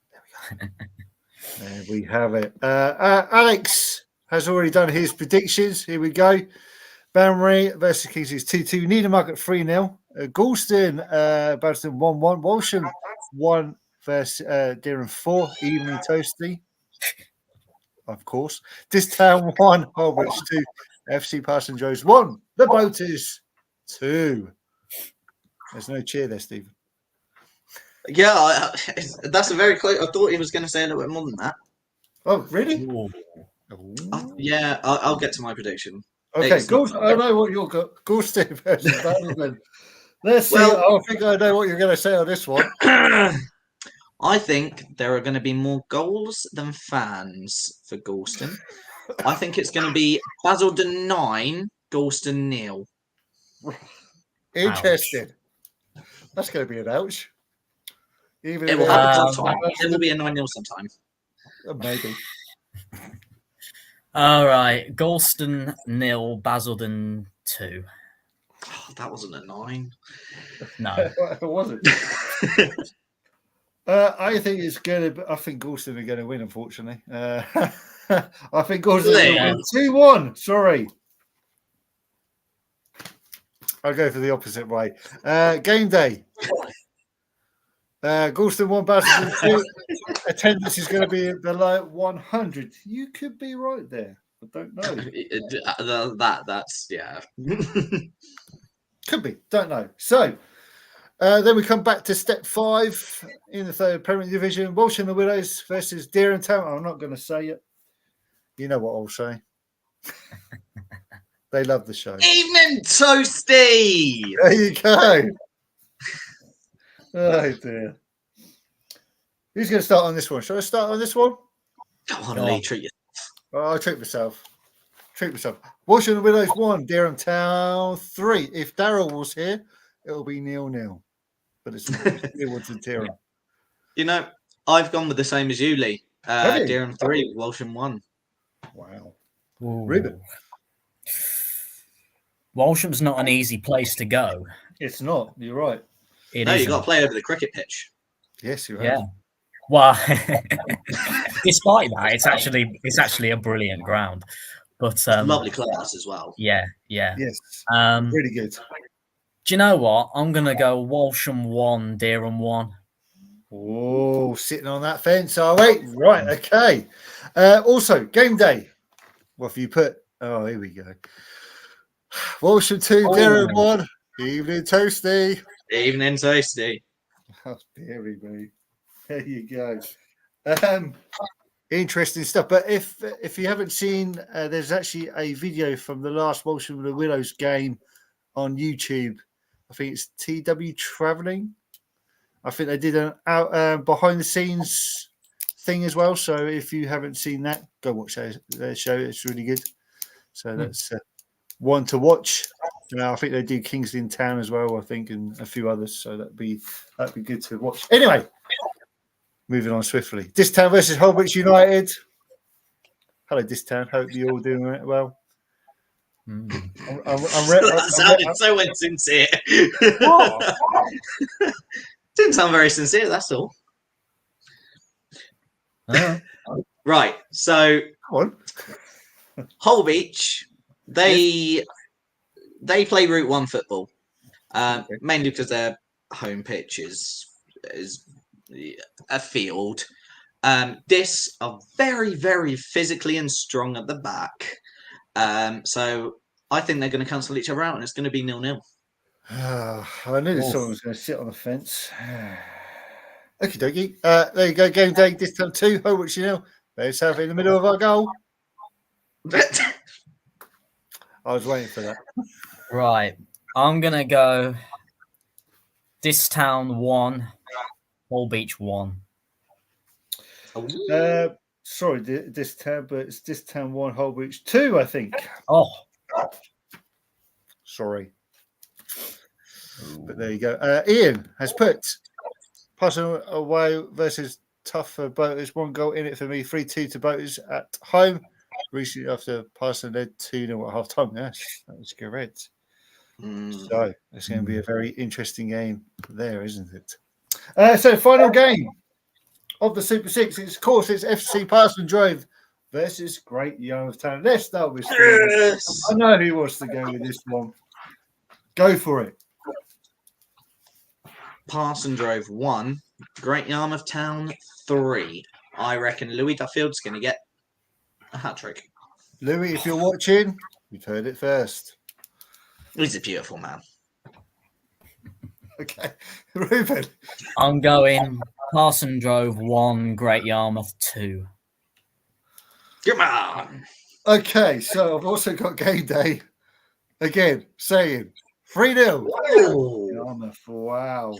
there we go. There we have it. Alex has already done his predictions. Here we go. Banbury versus Kings is 2-2. Needham Market 3-0. Galston, Badgerton 1-1. Walsham 1 versus Deering 4. Evenly toasty. Of course. This town 1. Holbridge 2. FC Parson Joes 1. The Boaters 2. There's no cheer there, Stephen. Yeah, that's a very close. I thought he was going to say a little bit more than that. Oh, really? Yeah, I'll get to my prediction. Okay, I know what you've got. Galston versus Badgerton. Let's see. I think I know what you're going to say on this one. I think there are going to be more goals than fans for Galston. I think it's going to be Basildon 9, Galston 0. Interesting. Ouch. That's going to be an ouch. Even it will happen sometime. It will be a 9-0 sometime. Maybe. All right. Galston 0, Basildon 2. Oh, that wasn't a 9. No. It wasn't. I think it's going to. I think Galston are going to win. Unfortunately, I think Galston are going to win 2-1. Sorry, I'll go for the opposite way. Game Day. Galston 1, Basildon 2. Attendance is going to be below 100. You could be right there. I don't know. That's yeah. Could be. Don't know. So. Then we come back to step 5 in the third Premier Division. Walsh and the Willows versus Deering Town. I'm not going to say it. You know what I'll say. They love the show. Evening Toasty! There you go. Oh, dear. Who's going to start on this one? Shall I start on this one? Come on, Lee, treat yourself. I'll treat myself. Walsh and the Willows 1, Deering Town 3. If Daryl was here, it'll be 0-0. But it's it was a Deering. You know, I've gone with the same as you, Lee. Deering 3, Walsham 1. Wow. Ruben. Walsham's not an easy place to go. It's not. You're right. You've got to play over the cricket pitch. Yes, you're right. Yeah. Well, despite that, it's actually a brilliant ground. But lovely clubhouse as well. Yeah. Yes. Really good. Do you know what? I'm going to go Walsham 1, Deering 1. Oh, sitting on that fence, are we? Right, okay. Also, Game Day. What have you put? Oh, here we go. Walsham 2, Deering 1. Evening Toasty. Evening Toasty. Oh, dearie me. There you go. Interesting stuff. But if you haven't seen, there's actually a video from the last Walsham and the Willows game on YouTube. I think it's TW Traveling. I think they did an out behind the scenes thing as well. So if you haven't seen that, go watch their show. It's really good. So that's one to watch. I think they do Kings Lynn Town as well. I think, and a few others. So that'd be good to watch. Anyway, moving on swiftly. Distown versus Holbridge United. Hello, Distown. Hope you're all doing well. That sounded so insincere. Didn't sound very sincere, that's all. Right, so Holbeach, they play Route 1 football, mainly because their home pitch is a field. This are very, very physically and strong at the back. So I think they're going to cancel each other out, and it's going to be 0-0. I knew someone was going to sit on the fence. Okie dokie. There you go. Game day. This time 2. Holbridge United. There's South in the middle of our goal. I was waiting for that. Right. I'm going to go Distown 1, Holbeach 1. Sorry, Distown, but it's Distown 1, Holbridge 2, I think. Oh. Sorry. But there you go. Ian has put Parson away versus tough for Boaters. 1 goal in it for me. 3-2 to Boaters at home. Recently after Parson led 2-0 at half time. Yes, that was correct. So it's going to be a very interesting game there, isn't it? So final game of the Super 6 is, of course, it's FC Parson Drove versus Great Yarmouth Town. Let's start with Yes. I know who wants to go with this one. Go for it. Parson Drove 1, Great Yarmouth Town 3. I reckon Louis Duffield's going to get a hat-trick. Louis, if you're watching, you've heard it first. He's a beautiful man. Okay. Ruben. I'm going Parson Drove 1, Great Yarmouth 2. Come on. Okay, so I've also got game day. Again, saying 3-0. Yarmouth, wow.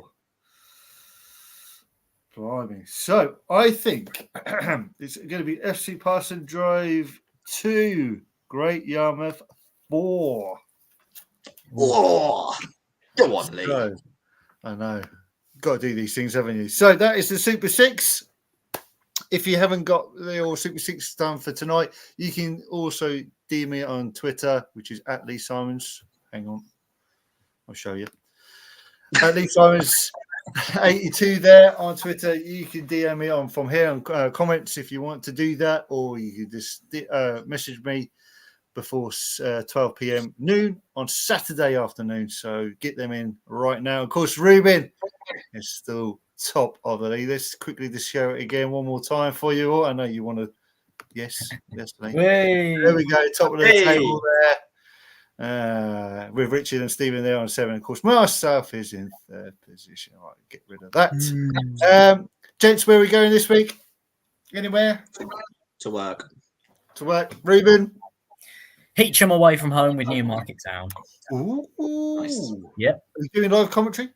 Blimey. So I think it's going to be FC Parson Drive 2, Great Yarmouth 4. Oh, go on, Lee. So, I know. Got to do these things, haven't you? So that is the Super 6. If you haven't got your Super 6 done for tonight, you can also DM me on Twitter, which is at Lee Simons. Hang on. I'll show you. At Lee Simons 82 there on Twitter. You can DM me on from here on comments if you want to do that, or you can just message me before 12 p.m. noon on Saturday afternoon. So get them in right now. Of course, Ruben is still top of the league. Let's quickly just share it again one more time for you all. I know you want to. Yes, Lee. Hey. There we go. Top of the table there. With Richard and Stephen there on 7. Of course, myself is in 3rd position. All right, get rid of that. Gents, where are we going this week? Anywhere? To work. To work. Ruben? Heacham away from home with Newmarket Town. Ooh. Nice. Yep. Are you doing live commentary?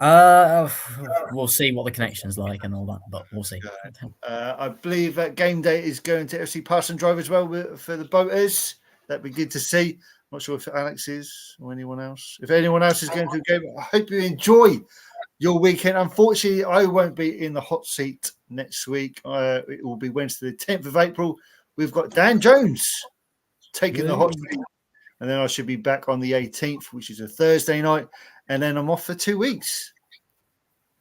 We'll see what the connection's like and all that, but we'll see. I believe that game day is going to FC Parson Drive as well for the Boaters. That'd be good to see. Not sure if Alex is or anyone else. If anyone else is going to the game, I hope you enjoy your weekend. Unfortunately, I won't be in the hot seat next week. It will be Wednesday, the 10th of April. We've got Dan Jones taking the hot seat. And then I should be back on the 18th, which is a Thursday night. And then I'm off for 2 weeks.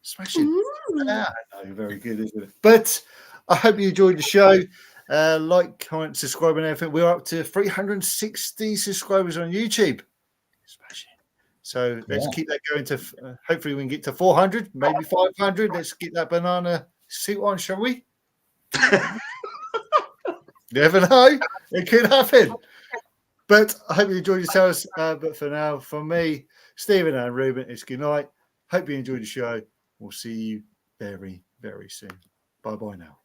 Smashing. Yeah, I know, very good, isn't it? But I hope you enjoyed the show. Like, comment, subscribe, and everything. We're up to 360 subscribers on YouTube. Smashing. So let's keep that going to hopefully we can get to 400, maybe 500. Let's get that banana suit on, shall we? Never know. It could happen. But I hope you enjoyed yourselves. But for now, from me, Stephen and Ruben, it's good night. Hope you enjoyed the show. We'll see you very, very soon. Bye-bye now.